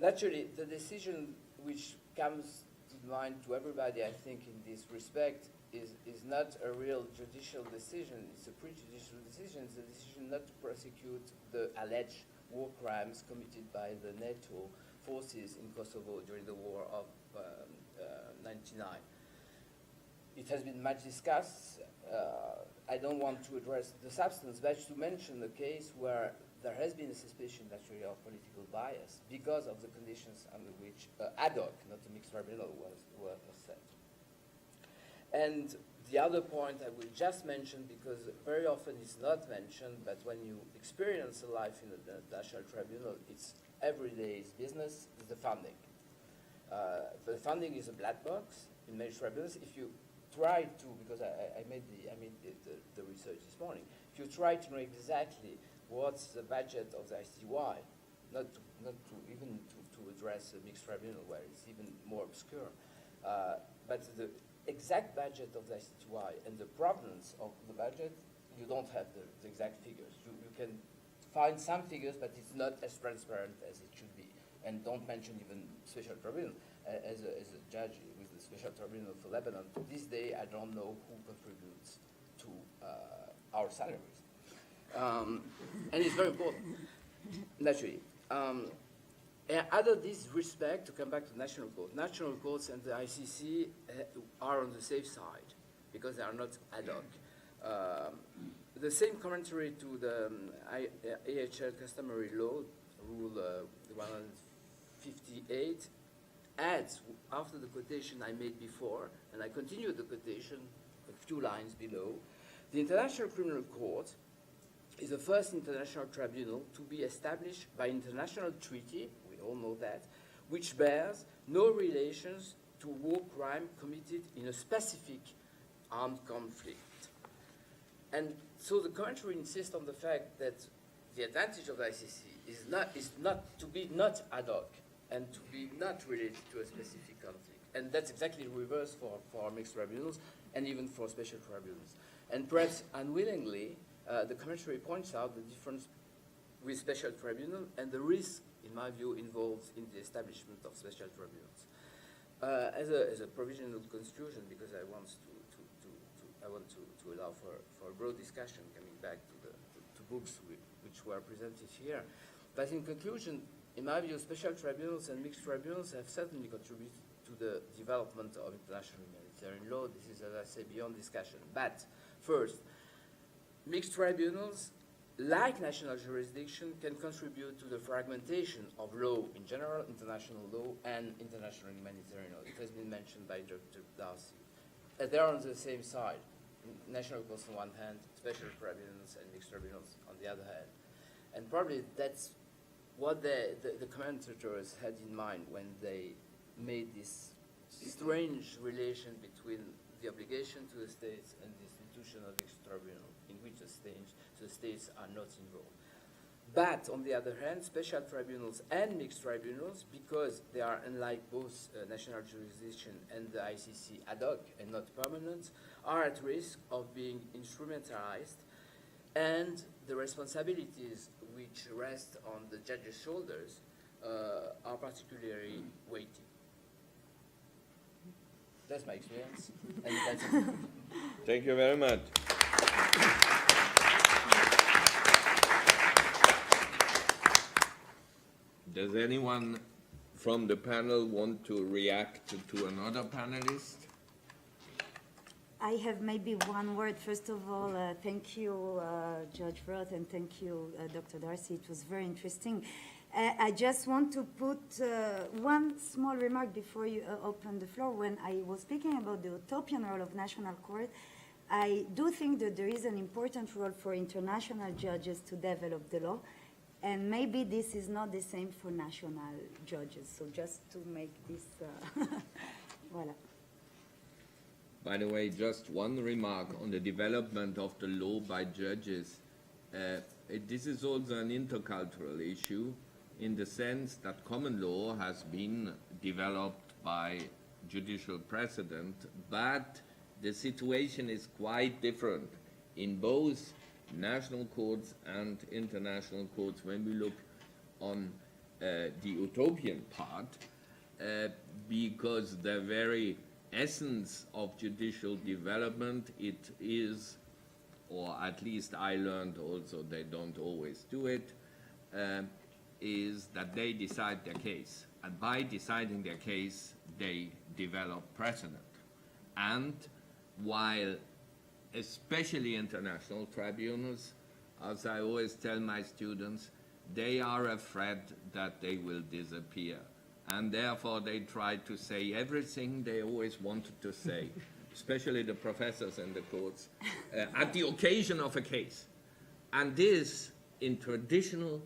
Naturally, the decision which comes to mind to everybody, I think, in this respect is not a real judicial decision. It's a prejudicial decision. It's a decision not to prosecute the alleged war crimes committed by the NATO forces in Kosovo during the war of 99. It has been much discussed. I don't want to address the substance, but to mention a case where there has been a suspicion, actually, of political bias because of the conditions under which ad hoc, not a mixed tribunal, was set. And the other point I will just mention, because very often it's not mentioned, but when you experience a life in the national tribunal, it's everyday business, is the funding. The funding is a black box in many tribunals. If you try to, because I made the research this morning, if you try to know exactly what's the budget of the ICTY, not to even to address a mixed tribunal where it's even more obscure, but the exact budget of the ICTY and the provenance of the budget, you don't have the exact figures. You can find some figures, but it's not as transparent as it should be. And don't mention even special tribunal. As a judge with the special tribunal for Lebanon, to this day I don't know who contributes to our salaries. And it's very important, naturally. Out of this respect, to come back to national courts and the ICC are on the safe side because they are not ad hoc. The same commentary to the IHL customary law, Rule 158, adds, after the quotation I made before, and I continue the quotation a few lines below, the International Criminal Court is the first international tribunal to be established by international treaty, we all know that, which bears no relations to war crime committed in a specific armed conflict. And so the commentary insists on the fact that the advantage of the ICC is not to be not ad hoc and to be not related to a specific conflict. And that's exactly the reverse for mixed tribunals and even for special tribunals. And perhaps unwillingly, the commentary points out the difference with special tribunal and the risk, in my view, involved in the establishment of special tribunals. As a provisional conclusion, because I want to allow for a broad discussion, coming back to books which were presented here. But in conclusion, in my view, special tribunals and mixed tribunals have certainly contributed to the development of international humanitarian law. This is, as I say, beyond discussion. But first, mixed tribunals, like national jurisdiction, can contribute to the fragmentation of law in general, international law, and international humanitarian law. It has been mentioned by Dr. Darcy. They're on the same side. National courts on one hand, special tribunals and mixed tribunals on the other hand. And probably that's what the commentators had in mind when they made this strange relation between the obligation to the states and the institution of mixed tribunal, in which the states are not involved. But on the other hand, special tribunals and mixed tribunals, because they are, unlike both national jurisdiction and the ICC, ad hoc and not permanent, are at risk of being instrumentalized, and the responsibilities which rest on the judge's shoulders are particularly weighty. That's my experience. And that's it. Thank you very much. Does anyone from the panel want to react to another panelist? I have maybe one word. First of all, thank you, Judge Roth, and thank you, Dr. Darcy. It was very interesting. I just want to put one small remark before you open the floor. When I was speaking about the utopian role of national court, I do think that there is an important role for international judges to develop the law, and maybe this is not the same for national judges. So just to make this, voila. By the way, just one remark on the development of the law by judges. This is also an intercultural issue in the sense that common law has been developed by judicial precedent, but the situation is quite different in both national courts and international courts when we look on the utopian part, because the very essence of judicial development, it is, or at least I learned also they don't always do it, is that they decide their case. And by deciding their case, they develop precedent. And while especially international tribunals, as I always tell my students, they are afraid that they will disappear. And therefore they try to say everything they always wanted to say, especially the professors in the courts, at the occasion of a case. And this, in traditional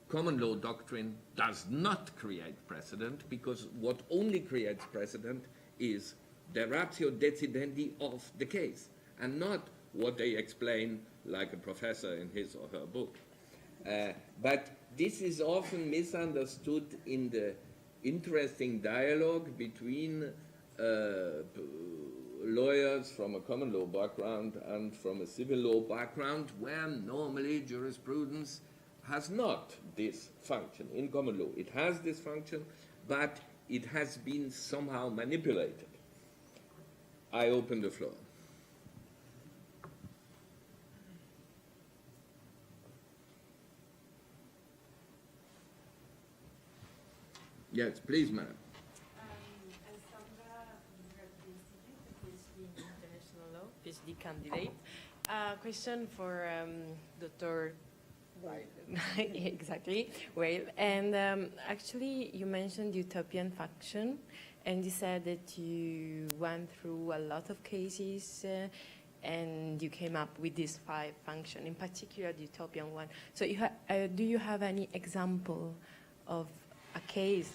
common law doctrine, does not create precedent, because what only creates precedent is the ratio decidendi of the case, and not what they explain like a professor in his or her book. But this is often misunderstood in the interesting dialogue between lawyers from a common law background and from a civil law background, where normally jurisprudence has not this function. In common law, it has this function, but it has been somehow manipulated. I open the floor. Yes, please, ma'am. Alessandra from the Institute, PhD in International Law, PhD candidate. Question for Dr. Weill. Exactly, Weill. And actually, you mentioned utopian function, and you said that you went through a lot of cases and you came up with these 5 functions, in particular the utopian one. So do you have any example of a case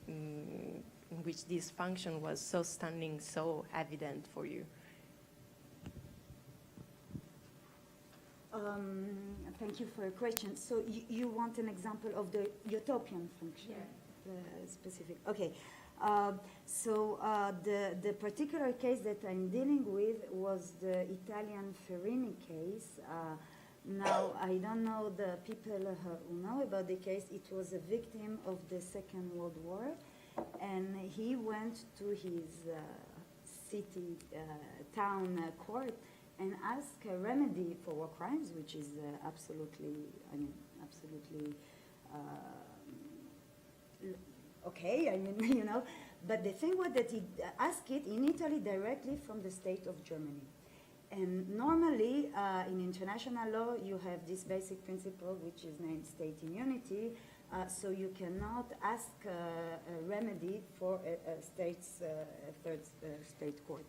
in which this function was so stunning, so evident for you? Thank you for your question. So you want an example of the utopian function? Yeah. Specific. Okay. The particular case that I'm dealing with was the Italian Ferrini case. Now, I don't know the people who know about the case. It was a victim of the Second World War, and he went to his city, town court and asked a remedy for war crimes, which is absolutely okay, but the thing was that he asked it in Italy directly from the state of Germany. And normally, in international law, you have this basic principle, which is named state immunity, so you cannot ask a remedy for a third state court.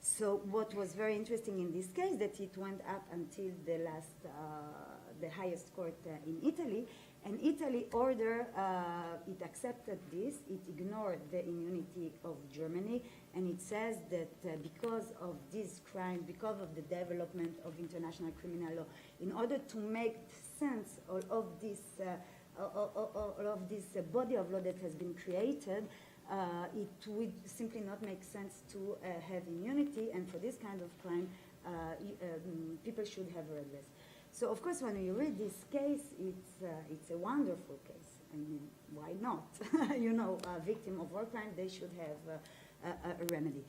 So what was very interesting in this case, that it went up until the highest court in Italy, and Italy it accepted this, it ignored the immunity of Germany, and it says that because of this crime, because of the development of international criminal law, in order to make sense of this body of law that has been created, it would simply not make sense to have immunity, and for this kind of crime, people should have redress. So, of course, when you read this case, it's a wonderful case. I mean, why not? A victim of war crime, they should have a remedy.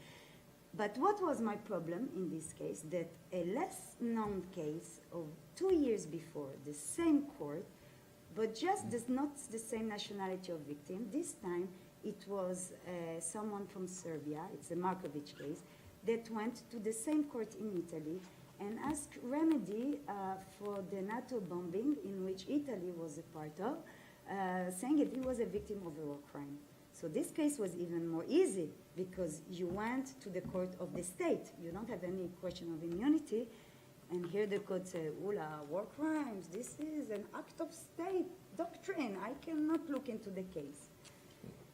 But what was my problem in this case? That a less known case of 2 years before, the same court, but just not the same nationality of victim. This time, it was someone from Serbia, it's a Markovic case, that went to the same court in Italy and asked remedy for the NATO bombing in which Italy was a part of, saying that he was a victim of a war crime. So this case was even more easy because you went to the court of the state. You don't have any question of immunity. And here the court said, war crimes, this is an act of state doctrine. I cannot look into the case.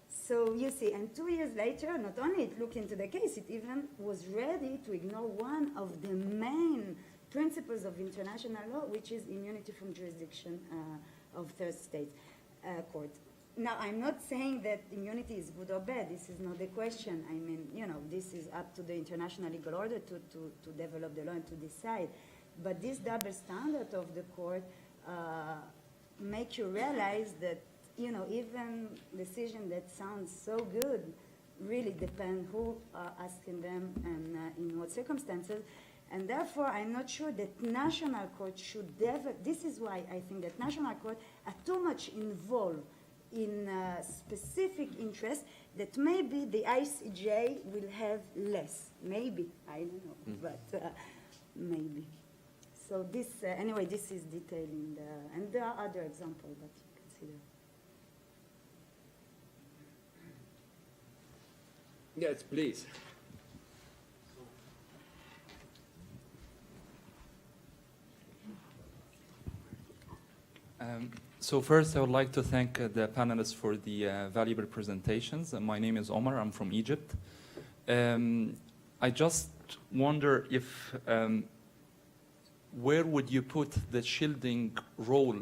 So you see, and 2 years later, not only it looked into the case, it even was ready to ignore one of the main principles of international law, which is immunity from jurisdiction of third state court. Now, I'm not saying that immunity is good or bad. This is not the question. I mean, this is up to the international legal order to develop the law and to decide. But this double standard of the court make you realize that, even decision that sounds so good really depend who asking them and in what circumstances. And therefore, I'm not sure that national courts should this is why I think that national courts are too much involved in specific interests that maybe the ICJ will have less. Maybe, I don't know, but maybe. So this, anyway, this is detailed in and there are other examples that you consider. Yes, please. So first, I would like to thank the panelists for the valuable presentations. My name is Omar. I'm from Egypt. I just wonder if where would you put the shielding role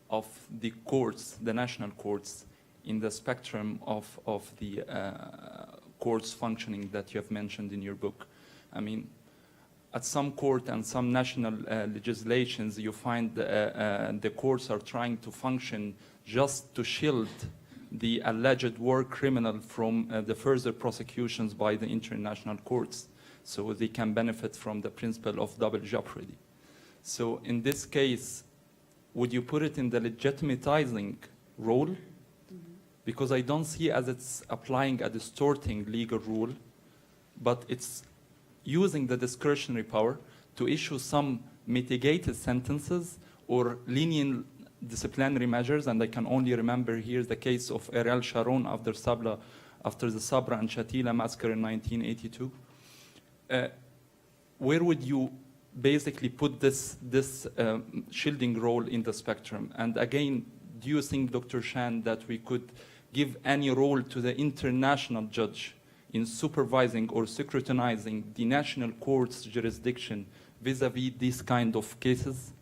of the courts, the national courts, in the spectrum of the courts functioning that you have mentioned in your book? I mean, at some court and some national legislations, you find the courts are trying to function just to shield the alleged war criminal from the further prosecutions by the international courts, so they can benefit from the principle of double jeopardy. So in this case, would you put it in the legitimatizing role? Mm-hmm. Because I don't see as it's applying a distorting legal rule, but it's using the discretionary power to issue some mitigated sentences or lenient disciplinary measures. And I can only remember here the case of Ariel Sharon after the Sabra and Shatila massacre in 1982. Where would you basically put this shielding role in the spectrum? And again, do you think, Dr. Shan, that we could give any role to the international judge in supervising or scrutinizing the national court's jurisdiction vis-a-vis these kind of cases?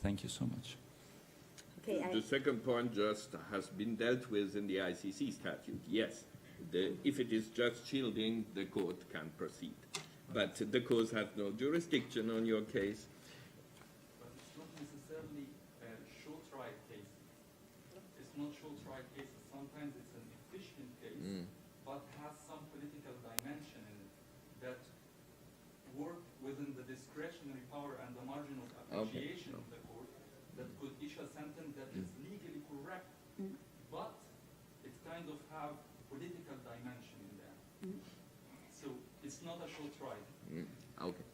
Thank you so much. Okay, The second point just has been dealt with in the ICC statute. Yes, if it is just shielding, the court can proceed. But the court has no jurisdiction on your case. But it's not necessarily a show trial case. It's not show trial cases. Sometimes it's an efficient case, but has some political dimension in it that work within the discretionary power and the margin of appreciation of the court that could issue a sentence that is legally correct, but it kind of have political dimension in there. So it's not a show trial. Okay.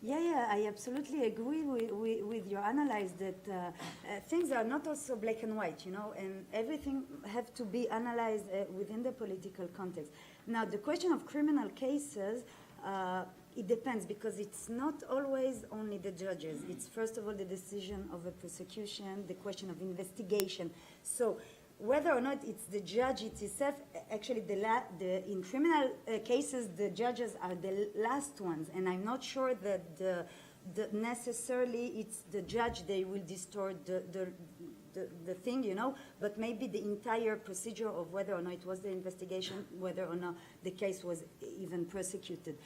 Yeah, I absolutely agree with your analysis that things are not also black and white, and everything have to be analyzed within the political context. Now, the question of criminal cases, it depends, because it's not always only the judges. It's first of all the decision of a prosecution, the question of investigation. So whether or not it's the judge itself, actually in criminal cases, the judges are the last ones, and I'm not sure that necessarily it's the judge, they will distort the thing, but maybe the entire procedure of whether or not it was the investigation, whether or not the case was even prosecuted.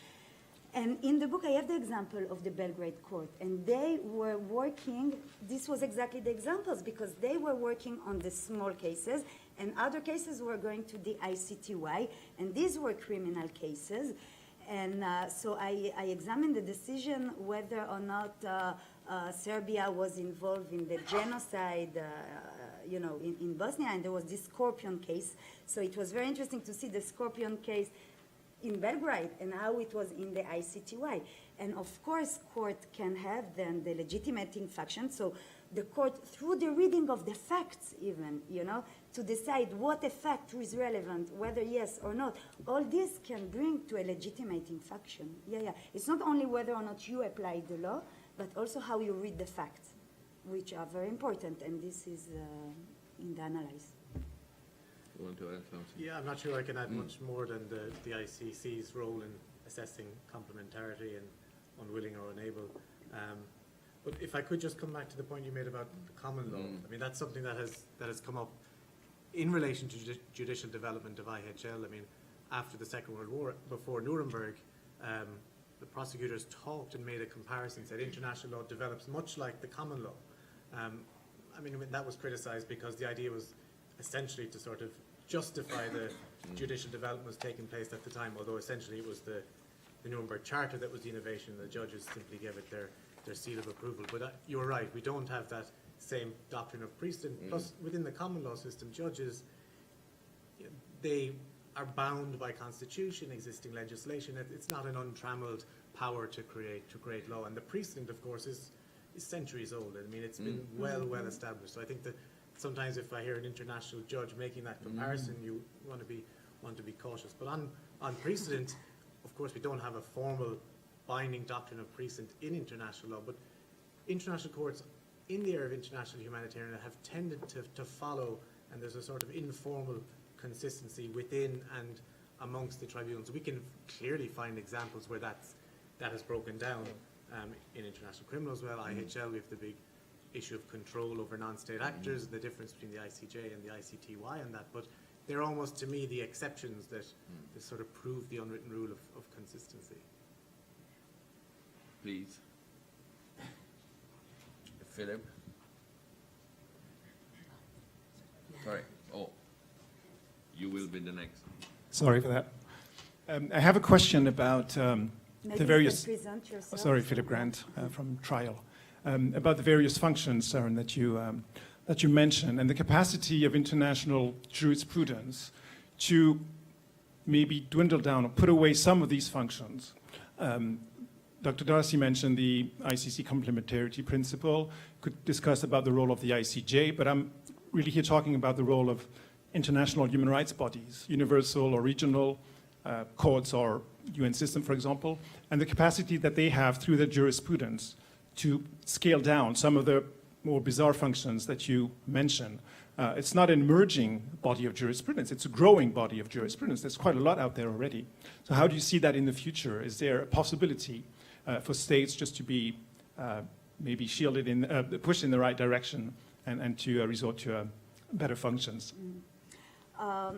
And in the book, I have the example of the Belgrade Court, and they were working, this was exactly the examples, because they were working on the small cases, and other cases were going to the ICTY, and these were criminal cases. And so I examined the decision whether or not Serbia was involved in the genocide, in Bosnia, and there was this Scorpion case. So it was very interesting to see the Scorpion case in Belgrade and how it was in the ICTY. And of course, court can have then the legitimating function. So the court, through the reading of the facts even, you know, to decide what a fact is relevant, whether yes or not. All this can bring to a legitimating function. It's not only whether or not you apply the law, but also how you read the facts, which are very important, and this is in the analysis. You want to add something? Yeah, I'm not sure I can add much more than the ICC's role in assessing complementarity and unwilling or unable. But if I could just come back to the point you made about the common law, I mean, that's something that has come up in relation to judicial development of Ihl. I mean, after the Second World War, before Nuremberg, the prosecutors talked and made a comparison, said international law develops much like the common law. I mean, that was criticized because the idea was essentially to sort of justify the judicial development was taking place at the time, although essentially it was the Nuremberg Charter that was the innovation. The judges simply gave it their seal of approval. But you're right, we don't have that same doctrine of precedent. Plus, within the common law system, judges, they are bound by constitution, existing legislation. It's not an untrammeled power to create law. And the precedent, of course, is centuries old. I mean, it's been well established. So I think that sometimes if I hear an international judge making that comparison, you want to be cautious. But on precedent, of course, we don't have a formal binding doctrine of precedent in international law, but international courts in the area of international humanitarian have tended to follow, and there's a sort of informal consistency within and amongst the tribunals. We can clearly find examples where that has broken down in international criminal as well. IHL, we have the big issue of control over non-state actors, the difference between the ICJ and the ICTY and that, but they're almost, to me, the exceptions that sort of prove the unwritten rule of consistency. Please. Philip? Sorry. Oh, you will be the next. Sorry for that. I have a question about the various... Present yourself. Sorry, Philip Grant from Trial. About the various functions, Sharon, that you mentioned, and the capacity of international jurisprudence to maybe dwindle down or put away some of these functions. Dr. Darcy mentioned the ICC complementarity principle, could discuss about the role of the ICJ, but I'm really here talking about the role of international human rights bodies, universal or regional courts or UN system, for example, and the capacity that they have through their jurisprudence to scale down some of the more bizarre functions that you mentioned. It's not an emerging body of jurisprudence, it's a growing body of jurisprudence. There's quite a lot out there already. So how do you see that in the future? Is there a possibility for states just to be maybe shielded pushed in the right direction and to resort to better functions?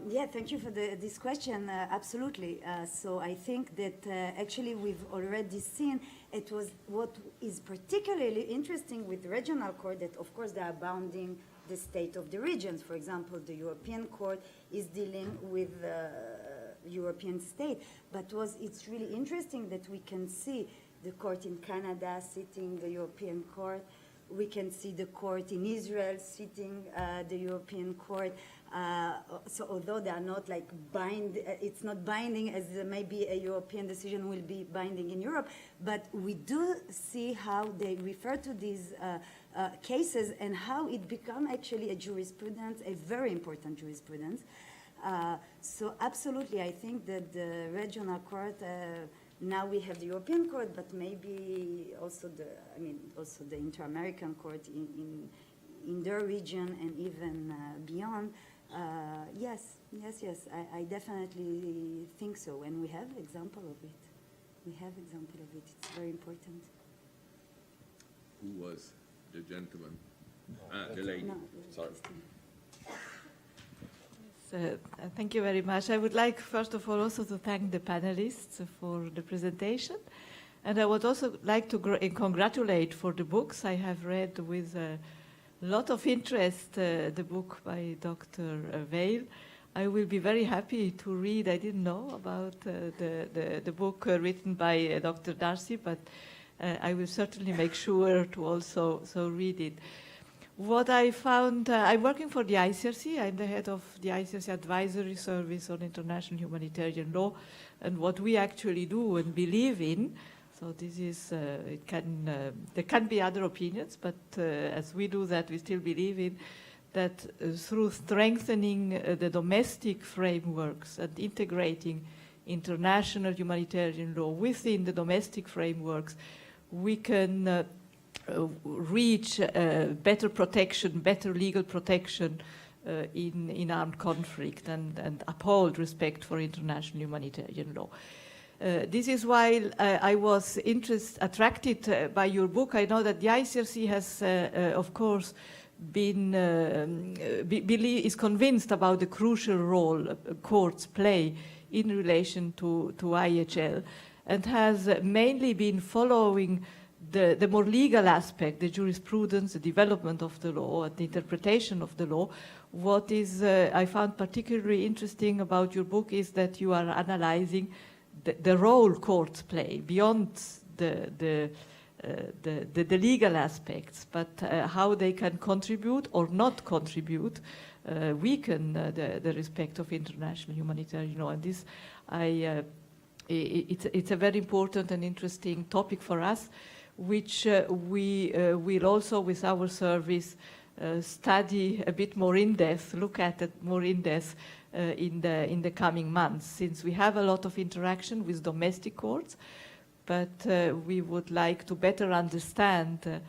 Yeah, thank you for this question. Absolutely. So I think that actually we've already seen it was what is particularly interesting with regional court that of course they are bounding the state of the regions. For example, the European Court is dealing with European state, but it's really interesting that we can see the court in Canada sitting the European Court. We can see the court in Israel sitting the European Court. So although they are not like it's not binding as maybe a European decision will be binding in Europe, but we do see how they refer to these cases and how it become actually a jurisprudence, a very important jurisprudence. So absolutely, I think that the regional court, now we have the European Court, but maybe also the Inter-American Court in their region and even beyond. Yes, I definitely think so, and we have example of it. It's very important. Who was the gentleman? The lady. No, Sorry. Thank you very much. I would like, first of all, also to thank the panelists for the presentation. And I would also like to congratulate for the books. I have read with a lot of interest the book by Dr. Weill. I will be very happy to read. I didn't know about the book written by Dr. Darcy, but I will certainly make sure to also read it. What I found, I'm working for the ICRC. I'm the head of the ICRC Advisory Service on International Humanitarian Law. And what we actually do and believe in So this is, there can be other opinions, but as we do that, we still believe in that through strengthening the domestic frameworks and integrating international humanitarian law within the domestic frameworks, we can reach better protection, better legal protection in armed conflict and uphold respect for international humanitarian law. This is why I was attracted by your book. I know that the ICRC has, of course, is convinced about the crucial role courts play in relation to IHL, and has mainly been following the more legal aspect, the jurisprudence, the development of the law, and the interpretation of the law. What is I found particularly interesting about your book is that you are analyzing the role courts play beyond the legal aspects, but how they can contribute or not contribute, weaken the respect of international humanitarian law. And this, it's a very important and interesting topic for us, which we will also, with our service, study a bit more in depth, look at it more in depth in the coming months, since we have a lot of interaction with domestic courts, but we would like to better understand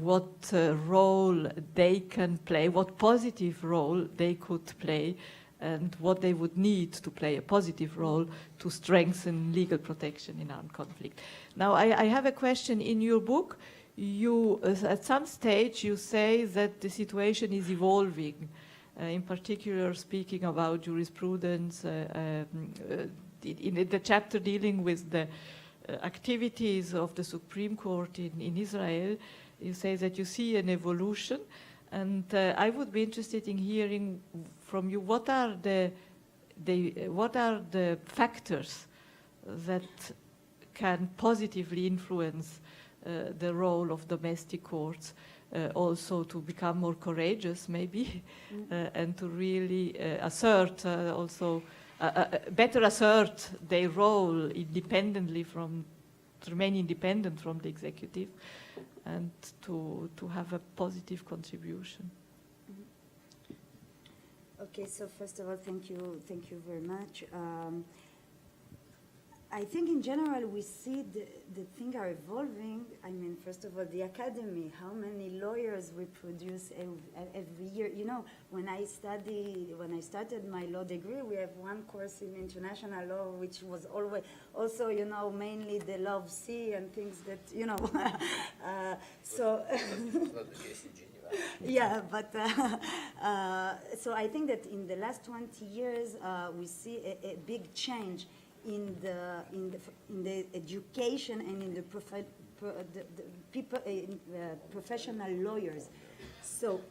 what role they can play, what positive role they could play, and what they would need to play a positive role to strengthen legal protection in armed conflict. Now, I have a question. In your book, you, at some stage, you say that the situation is evolving, in particular speaking about jurisprudence, in the chapter dealing with the activities of the Supreme Court in Israel. You say that you see an evolution, and I would be interested in hearing from you what are the factors that can positively influence the role of domestic courts, also to become more courageous, maybe, and to really assert also better assert their role independently to remain independent from the executive, and to have a positive contribution. Okay, so first of all, thank you very much. I think in general we see the things are evolving. I mean, first of all, the academy, how many lawyers we produce every year. You know, when I started my law degree, we have one course in international law, which was always also, you know, mainly the law of sea and things that, you know, so. Not the case in Geneva. Yeah, but so I think that in the last 20 years, we see a big change in the education and in the professional lawyers. So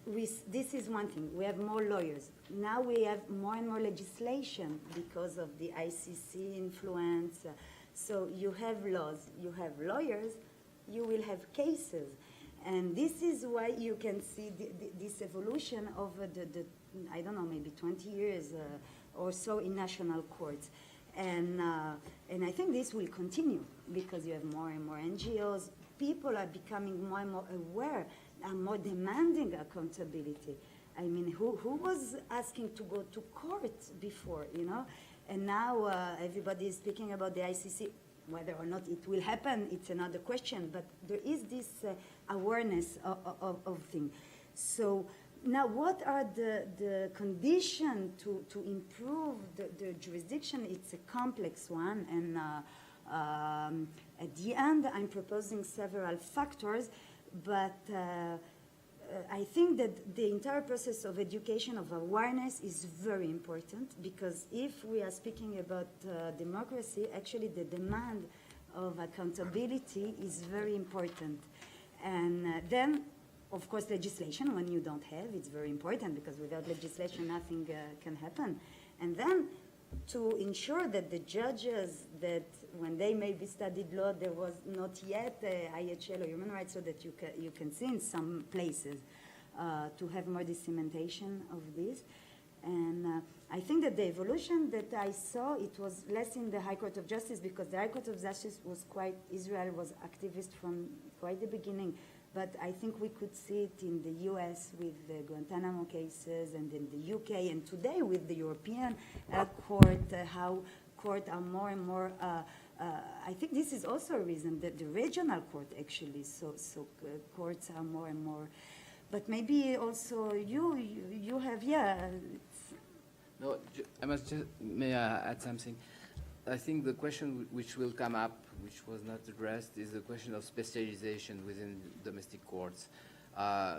this is one thing. We have more lawyers. Now we have more and more legislation because of the ICC influence. So you have laws, you have lawyers, you will have cases. And this is why you can see this evolution over the I don't know, maybe 20 years or so in national courts. And I think this will continue because you have more and more NGOs. People are becoming more and more aware and more demanding accountability. I mean, who was asking to go to court before, you know? And now everybody is speaking about the ICC. Whether or not it will happen, it's another question. But there is this awareness of things. So now, what are the conditions to improve the jurisdiction? It's a complex one, and at the end, I'm proposing several factors, but I think that the entire process of education, of awareness, is very important, because if we are speaking about democracy, actually the demand of accountability is very important. And then, of course, legislation, when you don't have, it's very important, because without legislation, nothing can happen. And then to ensure that the judges, that when they maybe studied law, there was not yet IHL or human rights, so that you can see in some places to have more dissemination of this. And I think that the evolution that I saw, it was less in the High Court of Justice, because the High Court of Justice was quite, Israel was activist from quite the beginning. But I think we could see it in the US with the Guantanamo cases, and in the UK, and today with the European court, how courts are more and more, I think this is also a reason that the regional court actually, so courts are more and more, but maybe also you have, No, I must just, may I add something? I think the question which will come up, which was not addressed, is the question of specialization within domestic courts.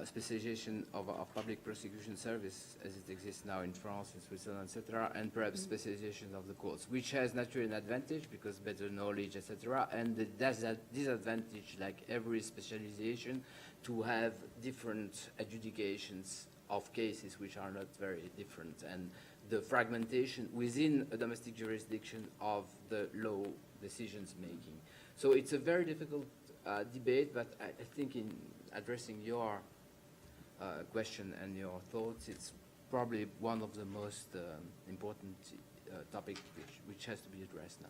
Specialization of public prosecution service as it exists now in France, in Switzerland, etc., and perhaps specialization of the courts, which has naturally an advantage because better knowledge, etc., and it does that disadvantage, like every specialization, to have different adjudications of cases which are not very different, and the fragmentation within a domestic jurisdiction of the law decisions making. So it's a very difficult debate, but I think in addressing your question and your thoughts, it's probably one of the most important topics which has to be addressed now.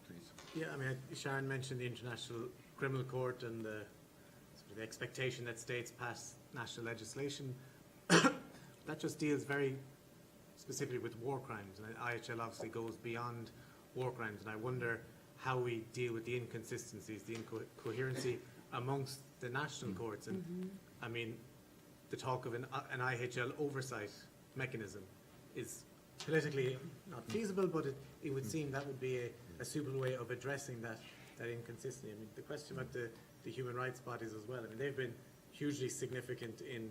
Please. Yeah, I mean, Sharon mentioned the International Criminal Court and the expectation that states pass national legislation. That just deals very specifically with war crimes, and IHL obviously goes beyond war crimes, and I wonder how we deal with the inconsistencies, the incoherency amongst the national courts. And I mean, the talk of an IHL oversight mechanism is politically not feasible, but it would seem that would be a suitable way of addressing that inconsistency. I mean, the question about the human rights bodies as well, I mean, they've been hugely significant in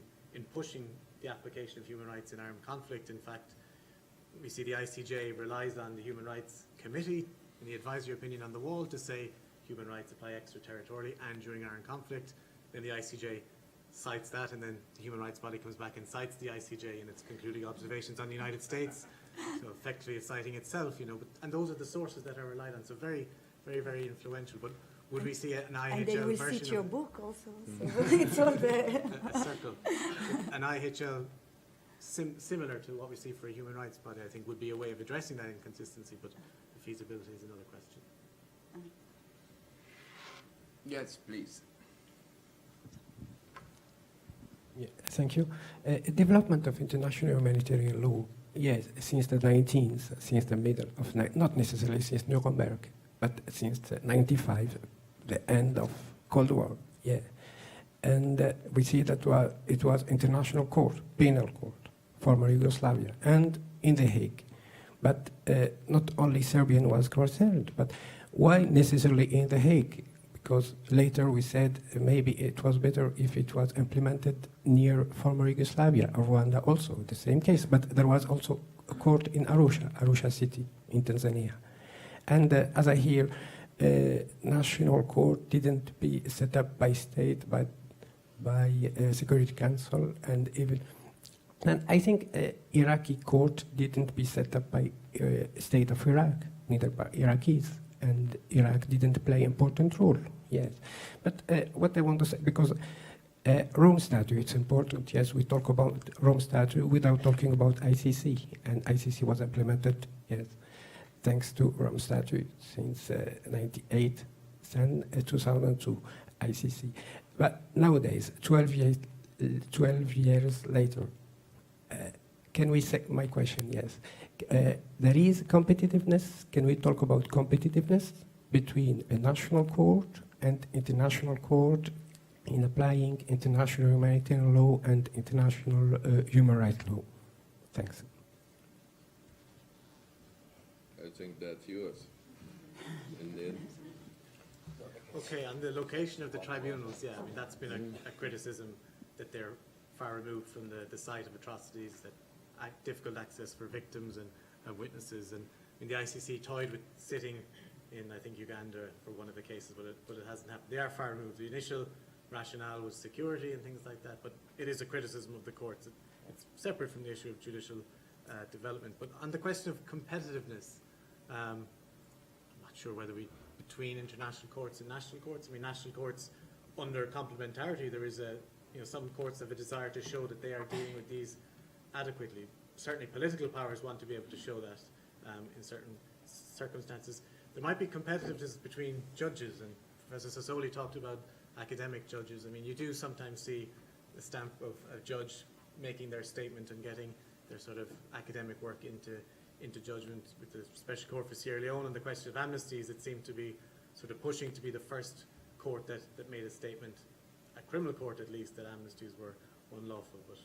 pushing the application of human rights in armed conflict. In fact, we see the ICJ relies on the Human Rights Committee in the advisory opinion on the wall to say human rights apply extraterritorially and during armed conflict. Then the ICJ cites that, and then the human rights body comes back and cites the ICJ in its concluding observations on the United States. So effectively it's citing itself, you know, and those are the sources that are relied on. So very, very, very influential. But would we see an IHL version? And they will cite your book also. So it's all the a circle. An IHL similar to what we see for a human rights body, I think, would be a way of addressing that inconsistency, but the feasibility is another question. Yes, please. Yeah, thank you. Development of international humanitarian law, yes, since the 19th, since the middle of, not necessarily since Nuremberg, but since 95, the end of Cold War, yeah. And we see that it was international court, penal court, former Yugoslavia, and in The Hague. But not only Serbian was concerned, but why necessarily in The Hague? Because later we said maybe it was better if it was implemented near former Yugoslavia, or Rwanda also, the same case. But there was also a court in Arusha city in Tanzania. And as I hear, national court didn't be set up by state, but by Security Council, and even, and I think Iraqi court didn't be set up by state of Iraq, neither by Iraqis, and Iraq didn't play important role. Yes, but what I want to say, because Rome Statute, it's important. Yes, we talk about Rome Statute without talking about ICC, and ICC was implemented, yes, thanks to Rome Statute since 98 and 2002 ICC. But nowadays, 12 years later, can we say, my question, yes, there is competitiveness. Can we talk about competitiveness between a national court and international court in applying international humanitarian law and international human rights law? Thanks. I think that's yours. And then Okay, on the location of the tribunals, yeah, I mean, that's been a criticism that they're far removed from the site of atrocities, that difficult access for victims and witnesses. And I mean, the ICC toyed with sitting in, I think, Uganda for one of the cases, but it hasn't happened. They are far removed. The initial rationale was security and things like that, but it is a criticism of the courts. It's separate from the issue of judicial development. But on the question of competitiveness, I'm not sure whether between international courts and national courts. I mean, national courts, under complementarity, there is some courts have a desire to show that they are dealing with these adequately. Certainly political powers want to be able to show that in certain circumstances. There might be competitiveness between judges, and Professor Sassoli talked about academic judges. I mean, you do sometimes see the stamp of a judge making their statement and getting their sort of academic work into judgment. With the Special Court for Sierra Leone and the question of amnesties, it seemed to be sort of pushing to be the first court that made a statement, a criminal court at least, that amnesties were unlawful. But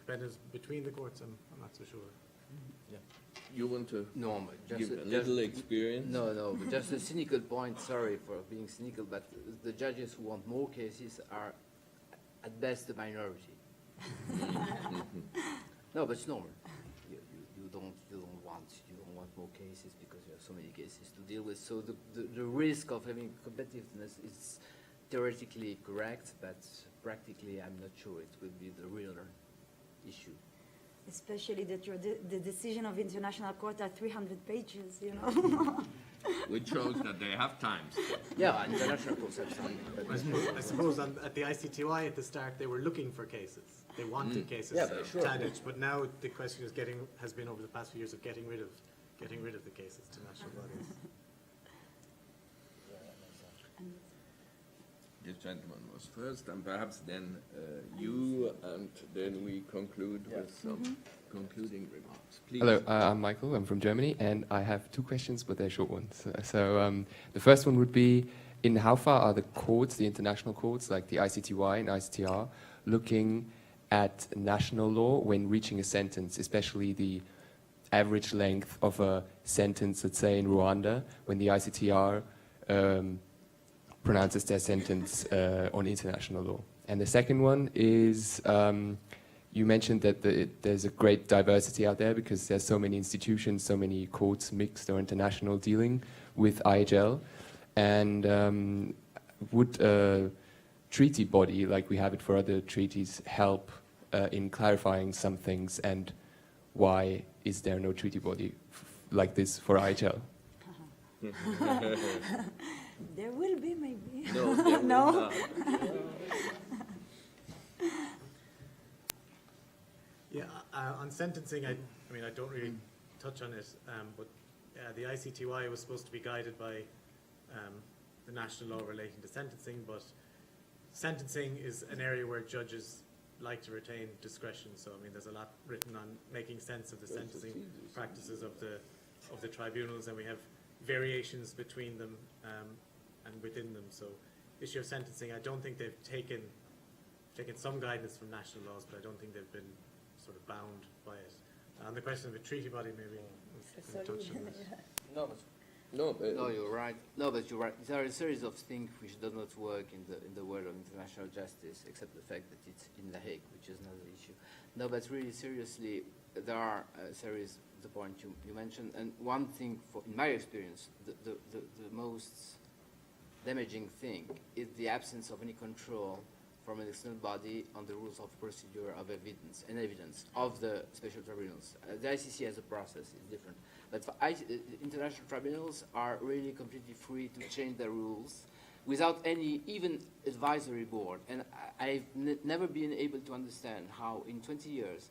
competitiveness between the courts, I'm not so sure. Yeah. You want to No, give a little experience? No, but just a cynical point, sorry for being cynical, but the judges who want more cases are at best the minority. No, but it's normal. You don't want more cases because you have so many cases to deal with. So the risk of having competitiveness is theoretically correct, but practically I'm not sure it will be the real issue. Especially that the decision of International Court are 300 pages, you know. Which shows that they have time. Yeah, international courts have time. I suppose at the ICTY at the start, they were looking for cases. They wanted cases sure. managed, but now the question has been over the past few years of getting rid of the cases to national bodies. This gentleman was first, and perhaps then you, and then we conclude with some concluding remarks. Please. Hello, I'm Michael. I'm from Germany, and I have two questions, but they're short ones. So the first one would be, in how far are the courts, the international courts, like the ICTY and ICTR, looking at national law when reaching a sentence, especially the average length of a sentence, let's say in Rwanda, when the ICTR pronounces their sentence on international law? And the second one is, you mentioned that there's a great diversity out there because there's so many institutions, so many courts, mixed or international, dealing with IHL. And would a treaty body, like we have it for other treaties, help in clarifying some things? And why is there no treaty body like this for IHL? There will be, maybe. No, there will No? not. Yeah, on sentencing, I mean, I don't really touch on it, but the ICTY was supposed to be guided by the national law relating to sentencing, but sentencing is an area where judges like to retain discretion. So, I mean, there's a lot written on making sense of the sentencing practices of the tribunals, and we have variations between them and within them. So, issue of sentencing, I don't think they've taken some guidance from national laws, but I don't think they've been sort of bound by it. On the question of a treaty body, maybe we can touch on this. No, you're right. No, but you're right. There are a series of things which do not work in the world of international justice, except the fact that it's in The Hague, which is another issue. No, but really seriously, there are a series, the point you mentioned, and one thing, in my experience, the most damaging thing is the absence of any control from an external body on the rules of procedure of evidence of the special tribunals. The ICC has a process, it's different. But for international tribunals are really completely free to change their rules without any even advisory board. And I've never been able to understand how in 20 years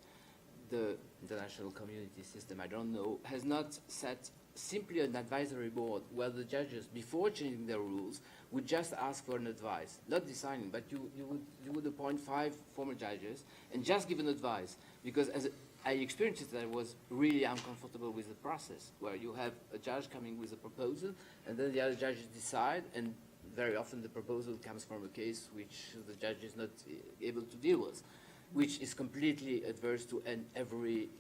the international community system, I don't know, has not set simply an advisory board where the judges, before changing their rules, would just ask for an advice, not deciding, but you would appoint 5 former judges and just give an advice. Because as I experienced it, I was really uncomfortable with the process, where you have a judge coming with a proposal, and then the other judges decide, and very often the proposal comes from a case which the judge is not able to deal with, which is completely adverse to every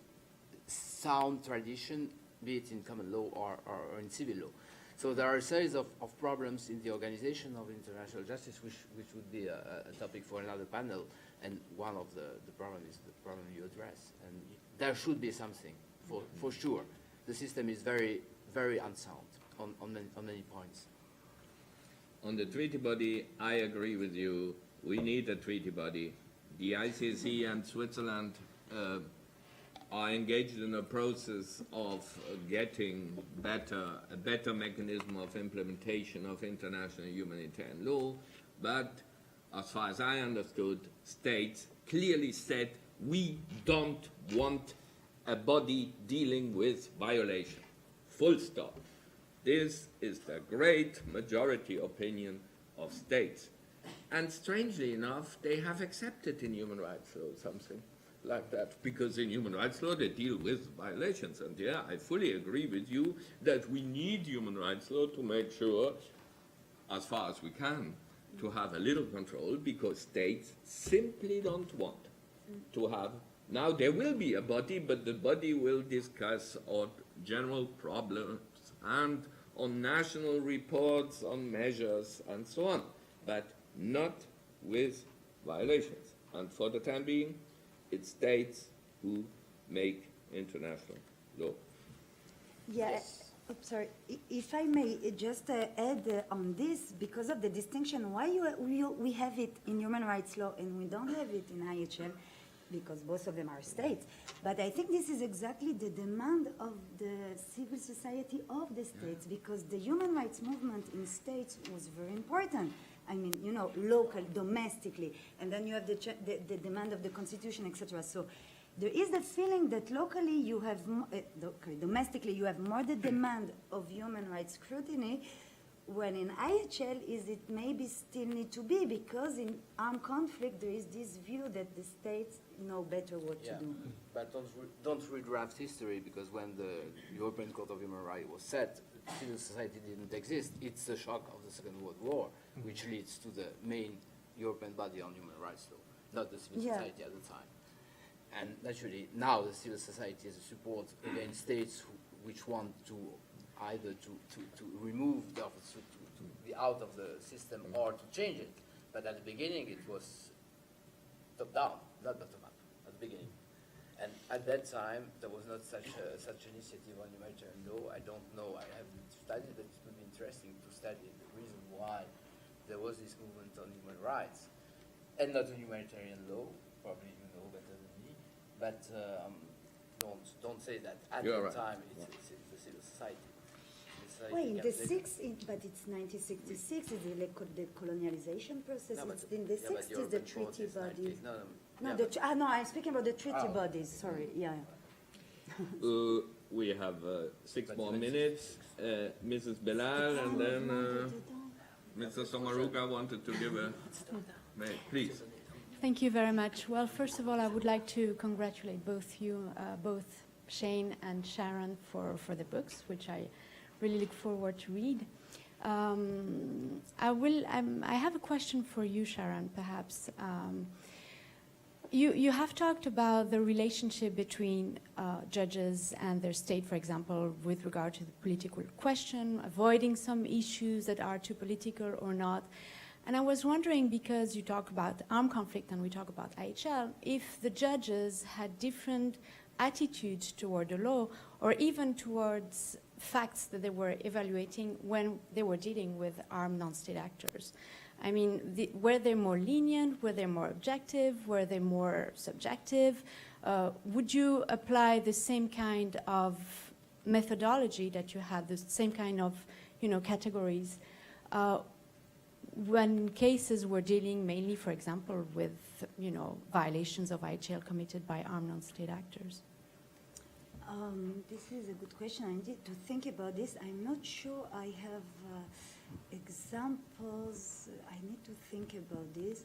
sound tradition, be it in common law or in civil law. So there are a series of problems in the organization of international justice, which would be a topic for another panel, and one of the problem is the problem you address. And there should be something, for sure. The system is very, very unsound on many points. On the treaty body, I agree with you. We need a treaty body. The ICC and Switzerland are engaged in a process of getting a better mechanism of implementation of international humanitarian law, but as far as I understood, states clearly said we don't want a body dealing with violation. Full stop. This is the great majority opinion of states. And strangely enough, they have accepted in human rights law something like that, because in human rights law they deal with violations. And yeah, I fully agree with you that we need human rights law to make sure, as far as we can, to have a little control, because states simply don't want to have. Now there will be a body, but the body will discuss on general problems and on national reports, on measures, and so on, but not with violations. And for the time being, it's states who make international law. Yeah, Yes. sorry. If I may just add on this, because of the distinction, why we have it in human rights law and we don't have it in IHL, because both of them are states. But I think this is exactly the demand of the civil society of the states, because the human rights movement in states was very important. I mean, you know, local, domestically, and then you have the demand of the constitution, etc. So there is the feeling that locally you have, domestically you have more the demand of human rights scrutiny, when in IHL is it maybe still need to be, because in armed conflict there is this view that the states know better what to do. But don't redraft history, because when the European Court of Human Rights was set, civil society didn't exist. It's the shock of the Second World War which leads to the main European body on human rights law, not the civil society at the time. And naturally, now the civil society is a support against states which want to either to remove the officer, to be out of the system, or to change it. But at the beginning, it was top-down, not bottom-up, at the beginning. And at that time, there was not such initiative on humanitarian law. I don't know, I haven't studied, but it would be interesting to study the reason why there was this movement on human rights, and not on humanitarian law. Probably you know better than me, but don't say that at the time it's the civil society. Well, in the but it's 1966, is the colonialization process. No, it's in the 60s, the treaty bodies. No, I'm speaking about the treaty bodies, sorry, We have 6 more minutes. Mrs. Belal, and then Mr. Samaruga wanted to give a... Please. Thank you very much. Well, first of all, I would like to congratulate both you, both Shane and Sharon, for the books, which I really look forward to read. I have a question for you, Sharon, perhaps. You have talked about the relationship between judges and their state, for example, with regard to the political question, avoiding some issues that are too political or not. And I was wondering, because you talk about armed conflict and we talk about IHL, if the judges had different attitudes toward the law, or even towards facts that they were evaluating when they were dealing with armed non-state actors. I mean, were they more lenient? Were they more objective? Were they more subjective? Would you apply the same kind of methodology that you had, the same kind of, categories, when cases were dealing mainly, for example, with, violations of IHL committed by armed non-state actors? This is a good question. I need to think about this. I'm not sure I have examples. I need to think about this.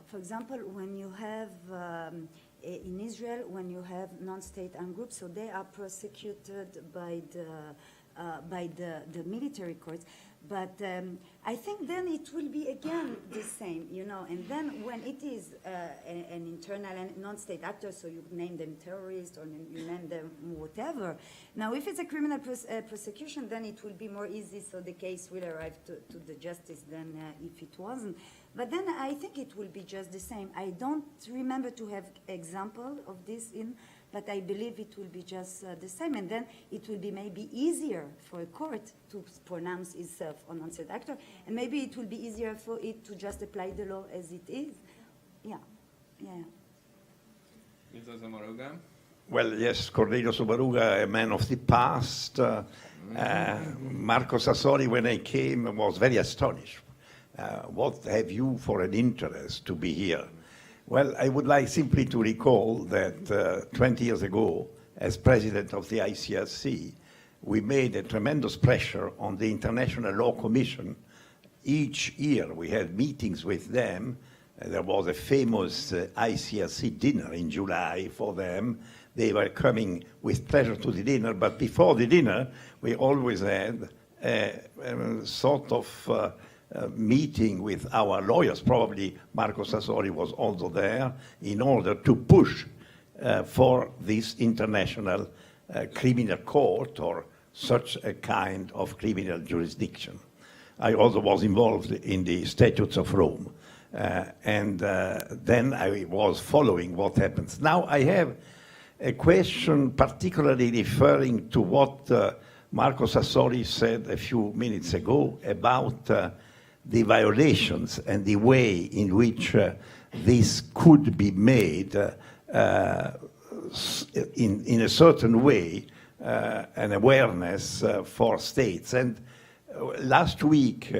For example, when you have, in Israel, when you have non-state armed groups, so they are prosecuted by the military courts. But I think then it will be again the same, and then when it is an internal and non-state actor, so you name them terrorists or you name them whatever. Now, if it's a criminal prosecution, then it will be more easy, so the case will arrive to the justice than if it wasn't. But then I think it will be just the same. I don't remember to have example of this but I believe it will be just the same. And then it will be maybe easier for a court to pronounce itself on non-state actor. And maybe it will be easier for it to just apply the law as it is. Yeah. Mr. Samaruga? Well, yes, Cornelio Samaruga, a man of the past. Marco Sassoli, when I came, was very astonished. What have you for an interest to be here? Well, I would like simply to recall that 20 years ago, as president of the ICRC, we made a tremendous pressure on the International Law Commission. Each year we had meetings with them. There was a famous ICRC dinner in July for them. They were coming with pleasure to the dinner, but before the dinner, we always had a sort of meeting with our lawyers. Probably Marco Sassoli was also there in order to push for this international criminal court or such a kind of criminal jurisdiction. I also was involved in the Statutes of Rome, and then I was following what happens. Now I have a question particularly referring to what Marco Sassoli said a few minutes ago about the violations and the way in which this could be made in a certain way, an awareness for states. And last week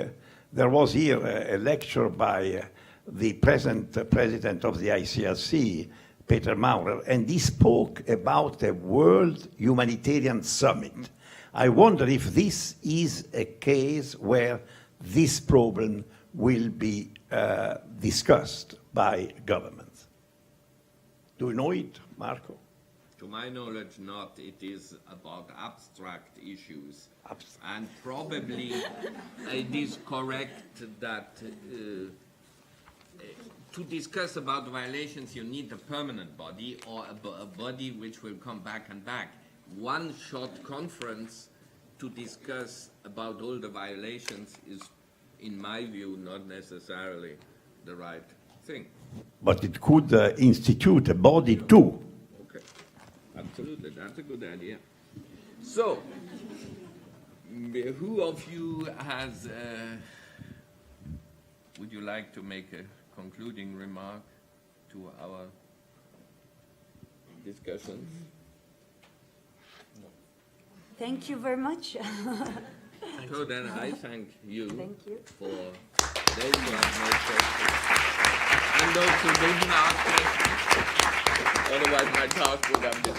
there was here a lecture by the present president of the ICRC, Peter Maurer, and he spoke about a World Humanitarian Summit. I wonder if this is a case where this problem will be discussed by governments. Do you know it, Marco? To my knowledge, not. It is about abstract issues. And probably it is correct that to discuss about violations, you need a permanent body or a body which will come back and back. One short conference to discuss about all the violations is, in my view, not necessarily the right thing. But it could institute a body too. Okay, absolutely, that's a good idea. So, who of you has, would you like to make a concluding remark to our discussion? Thank you very much. So then I thank you, for those who have made questions and those who didn't ask questions. Otherwise my task would have been